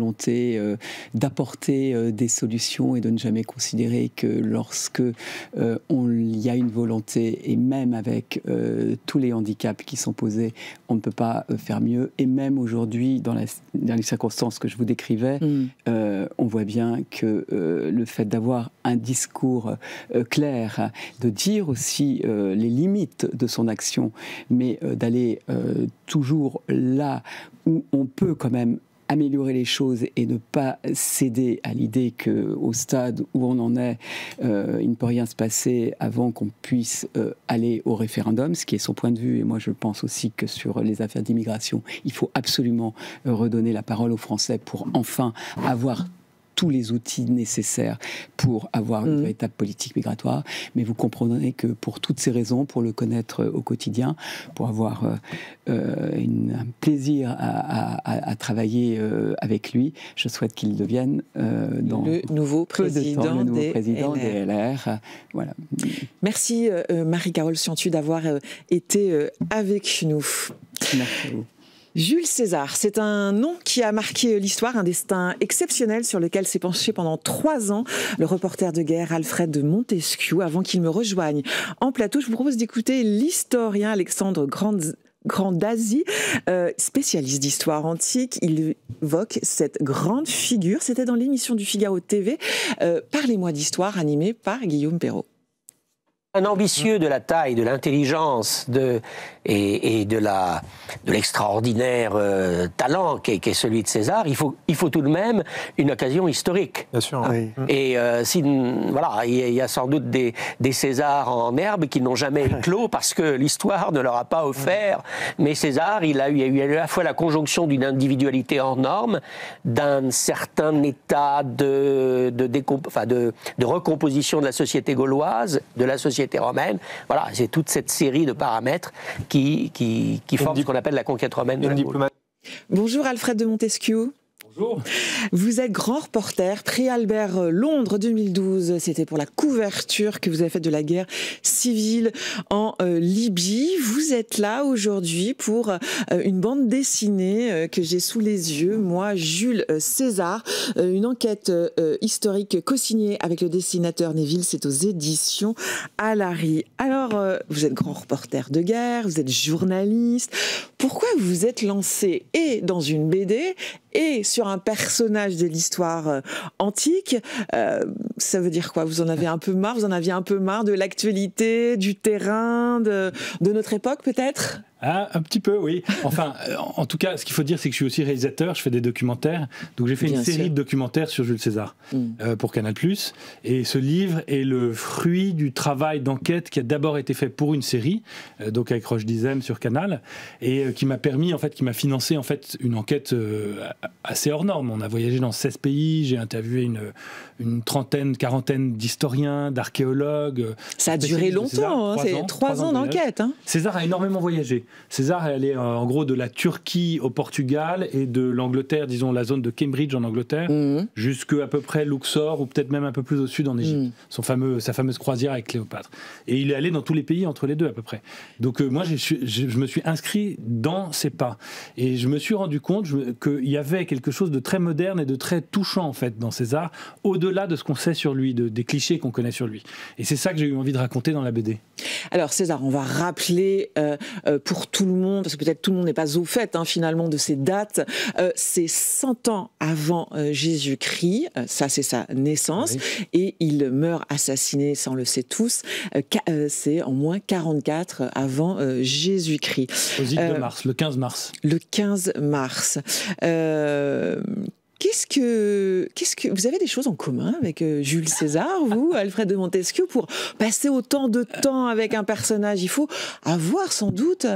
d'apporter des solutions et de ne jamais considérer que lorsque il y a une volonté, et même avec tous les handicaps qui sont posés, on ne peut pas faire mieux. Et même aujourd'hui, dans les circonstances que je vous décrivais, on voit bien que le fait d'avoir un discours clair, de dire aussi les limites de son action, mais d'aller toujours là où on peut quand même améliorer les choses et ne pas céder à l'idée qu'au stade où on en est, il ne peut rien se passer avant qu'on puisse aller au référendum, ce qui est son point de vue. Et moi, je pense aussi que sur les affaires d'immigration, il faut absolument redonner la parole aux Français pour enfin avoir tous les outils nécessaires pour avoir une véritable politique migratoire. Mais vous comprendrez que pour toutes ces raisons, pour le connaître au quotidien, pour avoir un plaisir à travailler avec lui, je souhaite qu'il devienne le nouveau président des LR. Voilà. Merci Marie-Carole Ciantu d'avoir été avec nous. Merci à vous. Jules César, c'est un nom qui a marqué l'histoire, un destin exceptionnel sur lequel s'est penché pendant 3 ans le reporter de guerre Alfred de Montesquiou. Avant qu'il me rejoigne en plateau, je vous propose d'écouter l'historien Alexandre Grandazzi, spécialiste d'histoire antique. Il évoque cette grande figure. C'était dans l'émission du Figaro TV, Parlez-moi d'histoire, animée par Guillaume Perrault. Un ambitieux de la taille, de l'intelligence et de l'extraordinaire talent qu'est celui de César, il faut tout de même une occasion historique. Bien sûr. Oui. Et voilà, il y a sans doute des Césars en herbe qui n'ont jamais éclos parce que l'histoire ne leur a pas offert. Mais César, il y a eu à la fois la conjonction d'une individualité hors norme, d'un certain état de recomposition de la société gauloise, de la société romaine. Voilà, c'est toute cette série de paramètres qui forment ce qu'on appelle la conquête romaine de la Gaule. Bonjour Alfred de Montesquiou. Bonjour. Vous êtes grand reporter, prix Albert Londres 2012. C'était pour la couverture que vous avez faite de la guerre civile en Libye. Vous êtes là aujourd'hui pour une bande dessinée que j'ai sous les yeux, moi, Jules César, une enquête historique co-signée avec le dessinateur Neville. C'est aux éditions Alary. Alors, vous êtes grand reporter de guerre, vous êtes journaliste. Pourquoi vous vous êtes lancé et dans une BD et sur un personnage de l'histoire antique? Ça veut dire quoi? Vous en avez un peu marre? Vous en aviez un peu marre de l'actualité, du terrain, de notre époque peut-être? Ah, un petit peu, oui. Enfin, en tout cas, ce qu'il faut dire, c'est que je suis aussi réalisateur, je fais des documentaires. Donc j'ai fait une série de documentaires sur Jules César pour Canal+. Et ce livre est le fruit du travail d'enquête qui a d'abord été fait pour une série, donc avec Roche Dizem sur Canal, et qui m'a permis, en fait, qui m'a financé en fait une enquête assez hors norme. On a voyagé dans 16 pays, j'ai interviewé une trentaine, quarantaine d'historiens, d'archéologues. Ça a duré longtemps, hein, c'est 3 ans d'enquête. Hein. César a énormément voyagé. César est allé en gros de la Turquie au Portugal et de l'Angleterre, disons la zone de Cambridge en Angleterre, jusqu'à peu près Luxor ou peut-être même un peu plus au sud en Égypte. Sa fameuse croisière avec Cléopâtre. Et il est allé dans tous les pays entre les deux à peu près. Donc moi je me suis inscrit dans ses pas. Et je me suis rendu compte qu'il y avait quelque chose de très moderne et de très touchant en fait dans César, au-delà de ce qu'on sait sur lui, des clichés qu'on connaît sur lui. Et c'est ça que j'ai eu envie de raconter dans la BD. Alors César, on va rappeler pour pour tout le monde, parce que peut-être tout le monde n'est pas au fait finalement de ces dates, c'est 100 ans avant Jésus-Christ, ça c'est sa naissance, et il meurt assassiné, ça on le sait tous, c'est en moins 44 avant Jésus-Christ. Aux îles de Mars, le 15 mars. Le 15 mars. Qu'est-ce que vous avez des choses en commun avec Jules César, vous, Alfred de Montesquieu, pour passer autant de temps avec un personnage? Il faut avoir sans doute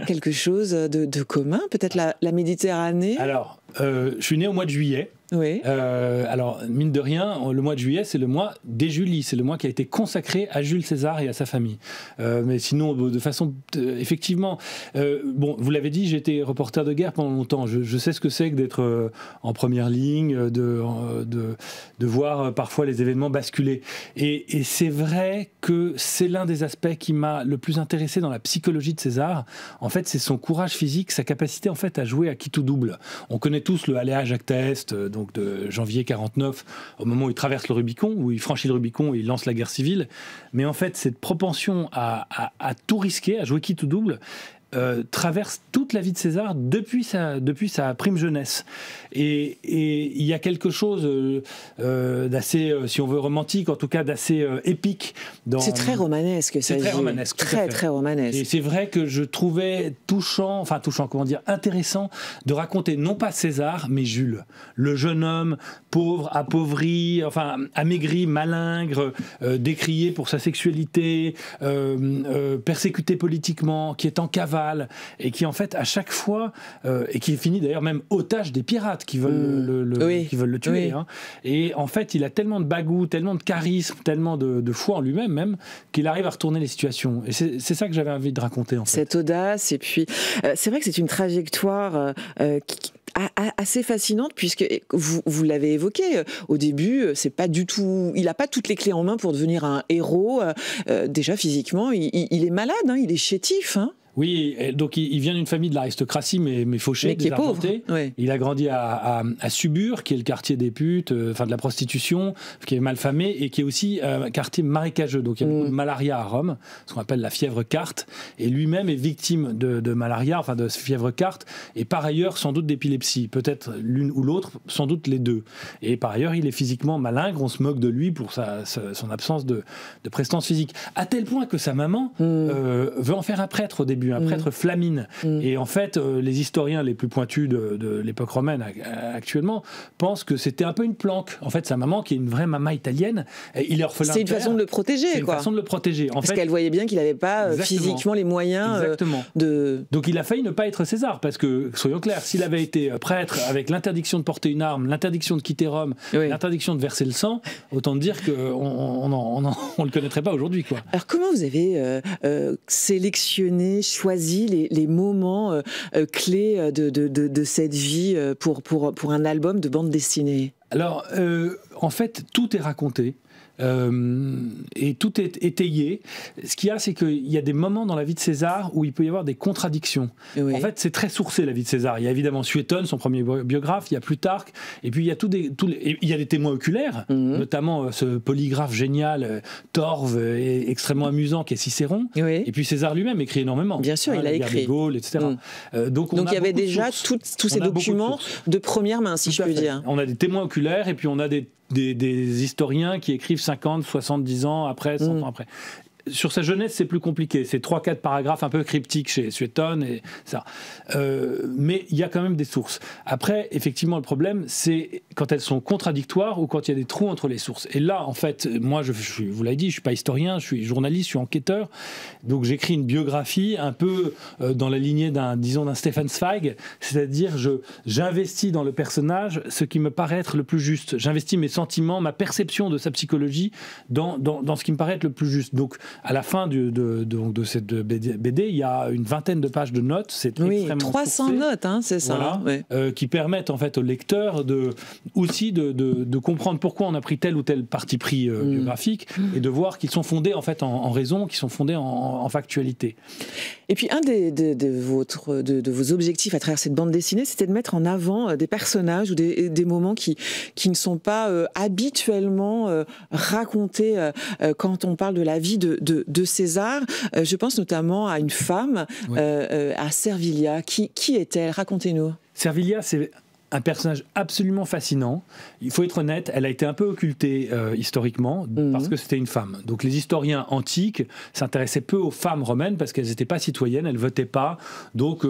quelque chose de commun, peut-être la Méditerranée. Alors, je suis né au mois de juillet. Oui. Alors, mine de rien, le mois de juillet, c'est le mois des Julies, c'est le mois qui a été consacré à Jules César et à sa famille. Mais sinon, de façon, effectivement, bon, vous l'avez dit, j'ai été reporter de guerre pendant longtemps. Je sais ce que c'est que d'être en première ligne, de voir parfois les événements basculer. Et c'est vrai que c'est l'un des aspects qui m'a le plus intéressé dans la psychologie de César. En fait, c'est son courage physique, sa capacité en fait à jouer à qui tout double. On connaît tous le Aléa Jacques Test, donc de janvier 49, au moment où il traverse le Rubicon, où il franchit le Rubicon et il lance la guerre civile. Mais en fait, cette propension à tout risquer, à jouer qui tout double, traverse toute la vie de César depuis sa prime jeunesse. Et il y a quelque chose d'assez, si on veut, romantique, en tout cas d'assez épique. C'est très romanesque, ça. C'est très romanesque. Très romanesque. Et c'est vrai que je trouvais touchant, comment dire, intéressant de raconter non pas César, mais Jules. Le jeune homme pauvre, appauvri, enfin amaigri, malingre, décrié pour sa sexualité, persécuté politiquement, qui est en cavale, et qui en fait à chaque fois et qui finit d'ailleurs même otage des pirates qui veulent qui veulent le tuer. Oui. Hein. Et en fait il a tellement de bagou, tellement de charisme, tellement de foi en lui-même même qu'il arrive à retourner les situations. Et c'est ça que j'avais envie de raconter en fait. Cette audace, et puis c'est vrai que c'est une trajectoire assez fascinante, puisque vous l'avez évoqué au début, c'est pas du tout, il a pas toutes les clés en main pour devenir un héros. Déjà physiquement, il est malade, il est chétif. Oui, donc il vient d'une famille de l'aristocratie, mais fauchée, mais qui est pauvre. Oui. Il a grandi à Subur, qui est le quartier des putes, enfin de la prostitution, qui est mal famé, et qui est aussi un quartier marécageux. Donc il y a beaucoup de malaria à Rome, ce qu'on appelle la fièvre carte, et lui-même est victime de malaria, enfin de fièvre carte, et par ailleurs sans doute d'épilepsie, peut-être l'une ou l'autre, sans doute les deux. Et par ailleurs il est physiquement malingre, on se moque de lui pour son absence de prestance physique, à tel point que sa maman veut en faire un prêtre au début. Un prêtre Flamine. Et en fait, les historiens les plus pointus de l'époque romaine actuellement pensent que c'était un peu une planque. En fait, sa maman, qui est une vraie maman italienne, il est orphelin. C'est une façon de le protéger. C'est une façon de le protéger. Parce qu'elle voyait bien qu'il n'avait pas physiquement les moyens de... Donc il a failli ne pas être César, parce que, soyons clairs, s'il avait été prêtre avec l'interdiction de porter une arme, l'interdiction de quitter Rome, l'interdiction de verser le sang, autant dire qu'on ne le connaîtrait pas aujourd'hui, quoi. Alors comment vous avez sélectionné, choisi les moments clés de cette vie pour un album de bande dessinée? Alors, en fait, tout est raconté. Et tout est étayé. Ce qu'il y a, c'est qu'il y a des moments dans la vie de César où il peut y avoir des contradictions. En fait, c'est très sourcé, la vie de César. Il y a évidemment Suétone, son premier biographe, il y a Plutarque, et puis il y a il y a des témoins oculaires, notamment ce polygraphe génial, torve et extrêmement amusant, qui est Cicéron. Et puis César lui-même écrit énormément. Bien sûr, il a écrit. De Gaulle, etc. Donc il y avait déjà tous ces documents de première main, si je puis dire. On a des témoins oculaires, et puis on a des historiens qui écrivent 50, 70 ans après, 100 ans après. Sur sa jeunesse, c'est plus compliqué. C'est 3-4 paragraphes un peu cryptiques chez Suétone et ça. Mais il y a quand même des sources. Après, effectivement, le problème, c'est quand elles sont contradictoires ou quand il y a des trous entre les sources. Et là, en fait, moi, vous l'avez dit, je suis pas historien, je suis journaliste, je suis enquêteur. Donc, j'écris une biographie un peu dans la lignée d'un Stefan Zweig. C'est-à-dire, j'investis dans le personnage ce qui me paraît être le plus juste. J'investis mes sentiments, ma perception de sa psychologie dans ce qui me paraît être le plus juste. Donc, à la fin de cette BD, il y a une vingtaine de pages de notes. C'est extrêmement 300 sourcé, notes, c'est ça. Voilà, qui permettent en fait au lecteur aussi de comprendre pourquoi on a pris tel ou tel parti pris biographique et de voir qu'ils sont fondés en fait en raison, qu'ils sont fondés en factualité. Et puis un de vos objectifs à travers cette bande dessinée, c'était de mettre en avant des personnages ou des moments qui ne sont pas habituellement racontés quand on parle de la vie de de César. Je pense notamment à une femme, à Servilia. Qui est-elle? Racontez-nous. Servilia, c'est un personnage absolument fascinant. Il faut être honnête, elle a été un peu occultée historiquement parce que c'était une femme. Donc les historiens antiques s'intéressaient peu aux femmes romaines parce qu'elles n'étaient pas citoyennes, elles ne votaient pas. Donc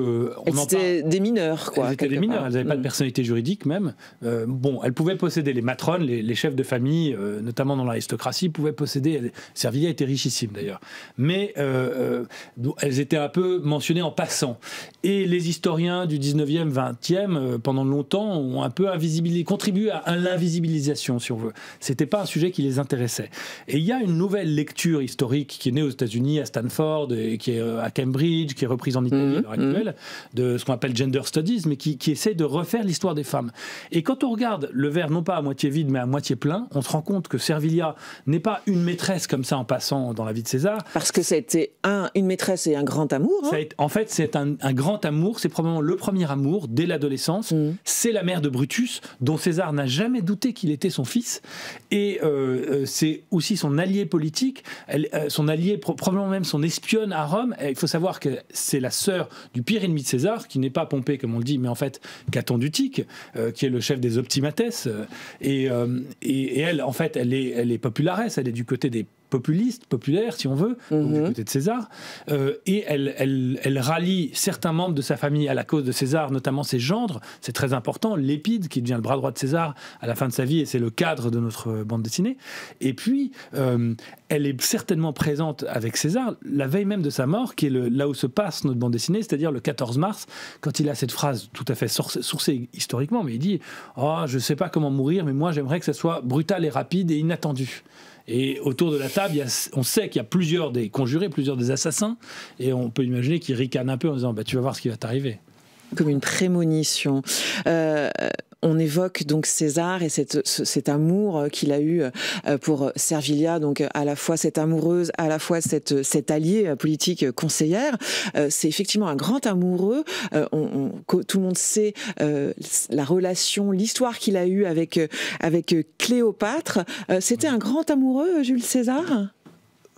elles étaient des mineurs, quoi. Elles étaient des mineurs, elles n'avaient pas de personnalité juridique même. Elles pouvaient posséder, les matrones, les chefs de famille, notamment dans l'aristocratie, pouvaient posséder. Servilia était richissime d'ailleurs. Mais elles étaient un peu mentionnées en passant. Et les historiens du 19e, 20e, pendant longtemps, ont un peu contribué à l'invisibilisation, si on veut. C'était pas un sujet qui les intéressait. Et il y a une nouvelle lecture historique qui est née aux États-Unis, à Stanford, et qui est à Cambridge, qui est reprise en Italie à l'heure actuelle, de ce qu'on appelle gender studies, mais qui essaie de refaire l'histoire des femmes. Et quand on regarde le verre non pas à moitié vide, mais à moitié plein, on se rend compte que Servilia n'est pas une maîtresse comme ça en passant dans la vie de César. Parce que c'était une maîtresse et un grand amour. En fait, c'est un grand amour. C'est probablement le premier amour dès l'adolescence. C'est la mère de Brutus, dont César n'a jamais douté qu'il était son fils. Et c'est aussi son allié politique, son allié, probablement même son espionne à Rome. Et il faut savoir que c'est la sœur du pire ennemi de César, qui n'est pas Pompée, comme on le dit, mais en fait Caton d'Utique, qui est le chef des Optimates. Et elle, en fait, elle est popularesse, elle est du côté des populiste, populaire, si on veut, du côté de César, et elle rallie certains membres de sa famille à la cause de César, notamment ses gendres. C'est très important. Lépide, qui devient le bras droit de César à la fin de sa vie, et c'est le cadre de notre bande dessinée. Et puis, elle est certainement présente avec César la veille même de sa mort, qui est là où se passe notre bande dessinée, c'est-à-dire le 14 mars, quand il a cette phrase tout à fait sourcée historiquement, mais il dit « Oh, je ne sais pas comment mourir, mais moi j'aimerais que ça soit brutal et rapide et inattendu ». Et autour de la table, on sait qu'il y a plusieurs des conjurés, plusieurs des assassins, et on peut imaginer qu'ils ricanent un peu en disant tu vas voir ce qui va t'arriver. Comme une prémonition. On évoque donc César et cet amour qu'il a eu pour Servilia, donc à la fois cette amoureuse, à la fois cette alliée politique conseillère. C'est effectivement un grand amoureux. Tout le monde sait la relation, l'histoire qu'il a eue avec Cléopâtre. C'était un grand amoureux, Jules César ?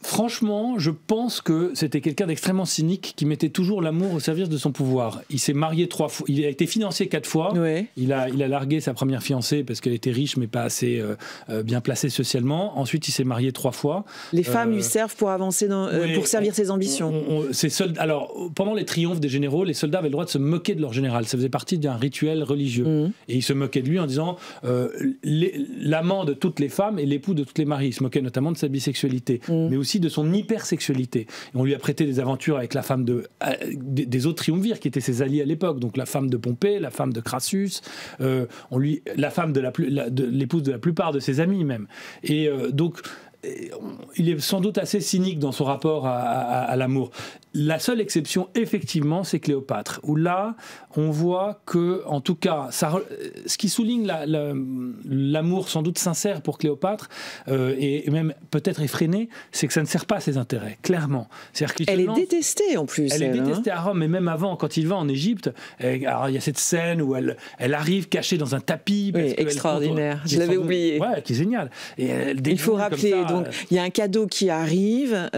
Franchement, je pense que c'était quelqu'un d'extrêmement cynique qui mettait toujours l'amour au service de son pouvoir. Il s'est marié 3 fois, il a été financé 4 fois. Ouais. Il a largué sa première fiancée parce qu'elle était riche mais pas assez bien placée socialement. Ensuite, il s'est marié 3 fois. Les femmes lui servent pour avancer pour servir ses ambitions. Alors, pendant les triomphes des généraux, les soldats avaient le droit de se moquer de leur général. Ça faisait partie d'un rituel religieux. Et ils se moquaient de lui en disant l'amant de toutes les femmes et l'époux de toutes les maris. Ils se moquaient notamment de sa bisexualité, mais aussi de son hypersexualité. Et on lui a prêté des aventures avec la femme des autres triumvirs qui étaient ses alliés à l'époque, donc la femme de Pompée, la femme de Crassus, la femme de l'épouse de la plupart de ses amis même. Et donc il est sans doute assez cynique dans son rapport à l'amour. La seule exception, effectivement, c'est Cléopâtre, où là, on voit que, en tout cas, ce qui souligne l'amour sans doute sincère pour Cléopâtre, et même peut-être effréné, c'est que ça ne sert pas à ses intérêts, clairement. Elle est détestée, en plus. Elle est détestée à Rome, mais même avant, quand il va en Égypte, alors il y a cette scène où elle arrive cachée dans un tapis. Extraordinaire, je l'avais oublié. Ouais, qui est génial. Et il faut rappeler, donc, il y a un cadeau qui arrive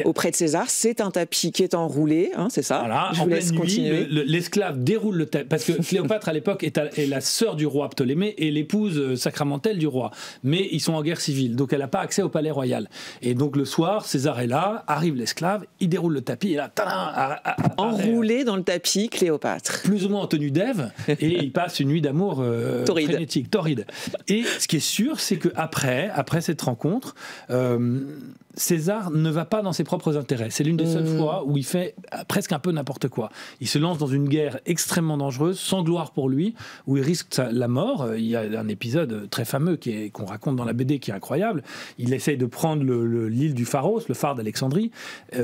auprès de César, c'est un tapis qui est enroulé, hein, c'est ça. Voilà, je vous laisse continuer. L'esclave déroule le tapis, parce que Cléopâtre à l'époque est la sœur du roi Ptolémée et l'épouse sacramentelle du roi, mais ils sont en guerre civile, donc elle n'a pas accès au palais royal. Et donc le soir, César est là, arrive l'esclave, il déroule le tapis, et là, enroulé dans le tapis, Cléopâtre. Plus ou moins en tenue d'Ève, et il passe une nuit d'amour frénétique, torride. Et ce qui est sûr, c'est qu'après cette rencontre, César ne va pas dans ses propres intérêts. C'est l'une des seules fois où il fait presque un peu n'importe quoi. Il se lance dans une guerre extrêmement dangereuse, sans gloire pour lui, où il risque la mort. Il y a un épisode très fameux qu'on raconte dans la BD qui est incroyable. Il essaye de prendre l'île du Pharos, le phare d'Alexandrie.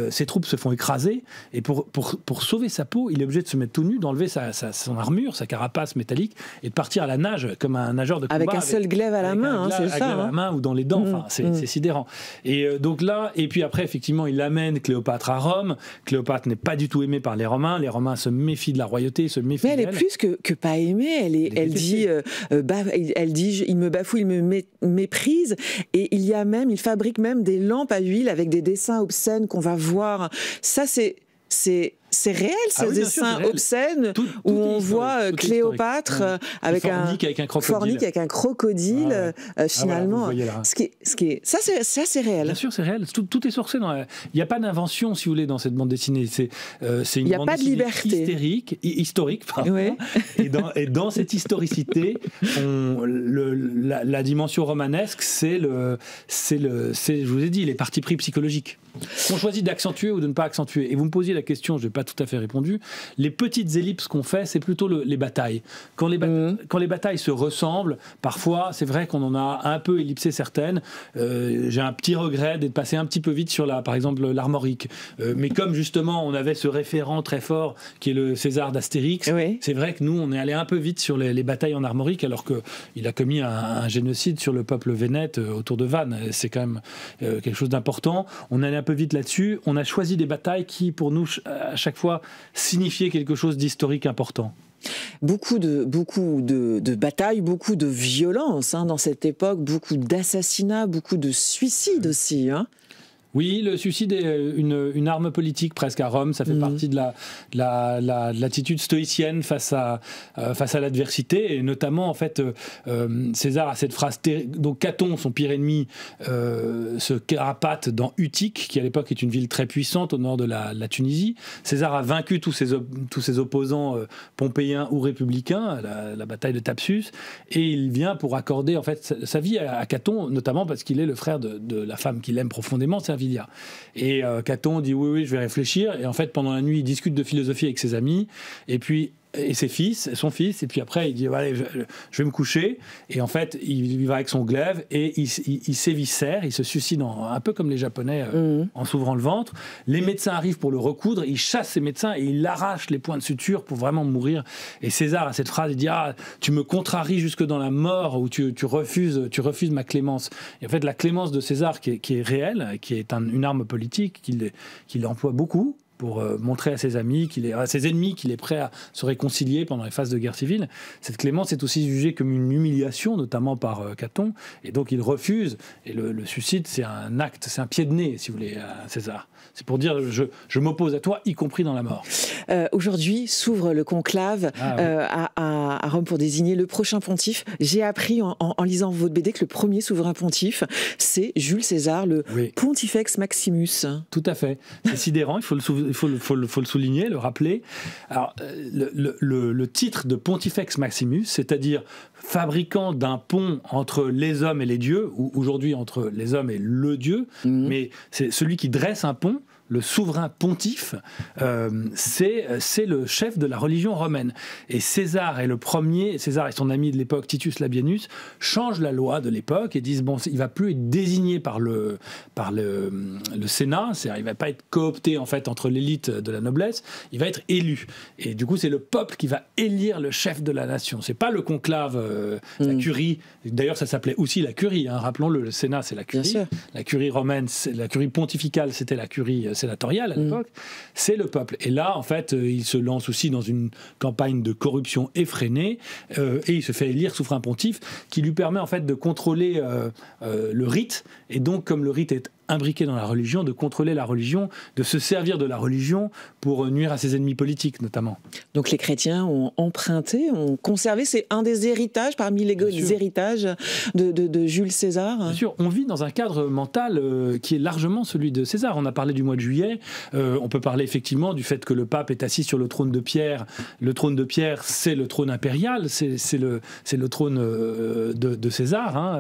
Ses troupes se font écraser. Et pour sauver sa peau, il est obligé de se mettre tout nu, d'enlever son armure, sa carapace métallique, et de partir à la nage, comme un nageur de combat. Avec un seul glaive à la main, c'est ça. À la main ou dans les dents. Enfin, c'est sidérant. différent. Et donc là, et puis après, effectivement, il amène Cléopâtre à Rome. Cléopâtre n'est pas du tout aimée par les Romains. Les Romains se méfient de la royauté, se méfient d'elle. Mais elle est plus que pas aimée. Elle dit, il me bafoue, il me méprise. Et il fabrique même des lampes à huile avec des dessins obscènes qu'on va voir. Ça, c'est réel, ces dessins obscènes où on voit Cléopâtre avec un crocodile, finalement. Voilà, ça, c'est réel. Bien sûr, c'est réel. Tout est sourcé. Il n'y a pas d'invention, si vous voulez, dans cette bande dessinée. C'est une bande dessinée historique. Ouais. Et dans cette historicité, la dimension romanesque, c'est, je vous ai dit, les partis pris psychologiques. On choisit d'accentuer ou de ne pas accentuer. Et vous me posiez la question, je n'ai pas tout à fait répondu. Les petites ellipses qu'on fait, c'est plutôt les batailles. Quand les batailles se ressemblent, parfois, c'est vrai qu'on en a un peu ellipsé certaines. J'ai un petit regret d'être passé un petit peu vite sur, par exemple, l'Armorique. Mais comme justement, on avait ce référent très fort qui est le César d'Astérix, c'est vrai que nous, on est allé un peu vite sur les batailles en Armorique, alors qu'il a commis un génocide sur le peuple vénète autour de Vannes. C'est quand même quelque chose d'important. On allait un peu vite là-dessus. On a choisi des batailles qui, pour nous, à chaque fois, signifiaient quelque chose d'historique important. Beaucoup de batailles, beaucoup de violence dans cette époque, beaucoup d'assassinats, beaucoup de suicides aussi. Oui, le suicide est une arme politique presque à Rome. Ça fait partie de l'attitude stoïcienne face à l'adversité. Et notamment, en fait, César a cette phrase... Donc Caton, son pire ennemi, se carapate dans Utique, qui à l'époque est une ville très puissante au nord de la Tunisie. César a vaincu tous ses opposants pompéiens ou républicains, la bataille de Thapsus. Et il vient pour accorder en fait sa vie à Caton, notamment parce qu'il est le frère de la femme qu'il aime profondément, Servilia. Et Caton dit oui, je vais réfléchir. Et en fait, pendant la nuit, il discute de philosophie avec ses amis. Et puis son fils, et puis après il dit allez, je vais me coucher, et en fait il va avec son glaive et il s'éviscère, il se suicide un peu comme les Japonais en s'ouvrant le ventre. Les médecins arrivent pour le recoudre, il chasse ces médecins et il arrache les points de suture pour vraiment mourir. Et César a cette phrase, il dit tu me contraries jusque dans la mort, ou tu refuses ma clémence. Et en fait la clémence de César qui est réelle, qui est une arme politique qu'il emploie beaucoup pour montrer à ses ennemis qu'il est prêt à se réconcilier pendant les phases de guerre civile. Cette clémence est aussi jugée comme une humiliation, notamment par Caton, et donc il refuse. Et le suicide, c'est un acte, c'est un pied de nez, si vous voulez, à César. C'est pour dire je m'oppose à toi, y compris dans la mort. Aujourd'hui s'ouvre le conclave à Rome pour désigner le prochain pontife. J'ai appris en lisant votre BD que le premier souverain pontife, c'est Jules César, le Pontifex Maximus. Tout à fait. C'est sidérant, il faut le souligner, le rappeler. Alors, le titre de Pontifex Maximus, c'est-à-dire fabricant d'un pont entre les hommes et les dieux, ou aujourd'hui entre les hommes et le Dieu, mais c'est celui qui dresse un pont. Le souverain pontife, c'est le chef de la religion romaine. Et César est le premier, César et son ami de l'époque, Titus Labienus, changent la loi de l'époque et disent, il ne va plus être désigné par le Sénat, c'est-à-dire il ne va pas être coopté en fait, entre l'élite de la noblesse, il va être élu. Et du coup, c'est le peuple qui va élire le chef de la nation. Ce n'est pas le conclave, la curie. D'ailleurs, ça s'appelait aussi la curie. Rappelons-le, le Sénat, c'est la curie. La curie romaine, la curie pontificale, c'était la curie sénatoriale à l'époque, c'est le peuple. Et là, en fait, il se lance aussi dans une campagne de corruption effrénée et il se fait élire souverain pontife qui lui permet en fait de contrôler le rite. Et donc, comme le rite est imbriqué dans la religion, de contrôler la religion, de se servir de la religion pour nuire à ses ennemis politiques, notamment. Donc les chrétiens ont emprunté, ont conservé, c'est un des héritages, parmi les héritages de Jules César. Bien sûr, on vit dans un cadre mental qui est largement celui de César. On a parlé du mois de juillet, on peut parler effectivement du fait que le pape est assis sur le trône de Pierre. Le trône de Pierre, c'est le trône impérial, c'est le trône de César.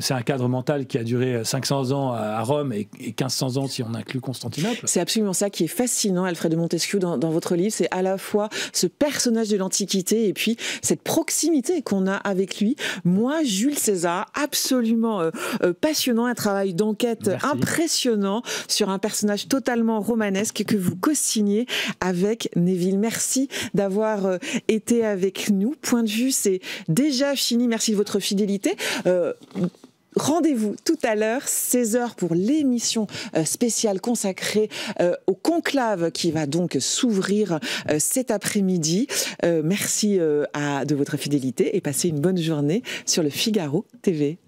C'est un cadre mental qui a duré 500 ans à Rome et 1500 ans si on inclut Constantinople. C'est absolument ça qui est fascinant, Alfred de Montesquieu, dans votre livre. C'est à la fois ce personnage de l'Antiquité et puis cette proximité qu'on a avec lui. Moi, Jules César, absolument passionnant, un travail d'enquête impressionnant sur un personnage totalement romanesque que vous co-signez avec Neville. Merci d'avoir été avec nous. Point de vue, c'est déjà fini. Merci de votre fidélité. Rendez-vous tout à l'heure, 16h, pour l'émission spéciale consacrée au conclave qui va donc s'ouvrir cet après-midi. Merci de votre fidélité et passez une bonne journée sur le Figaro TV.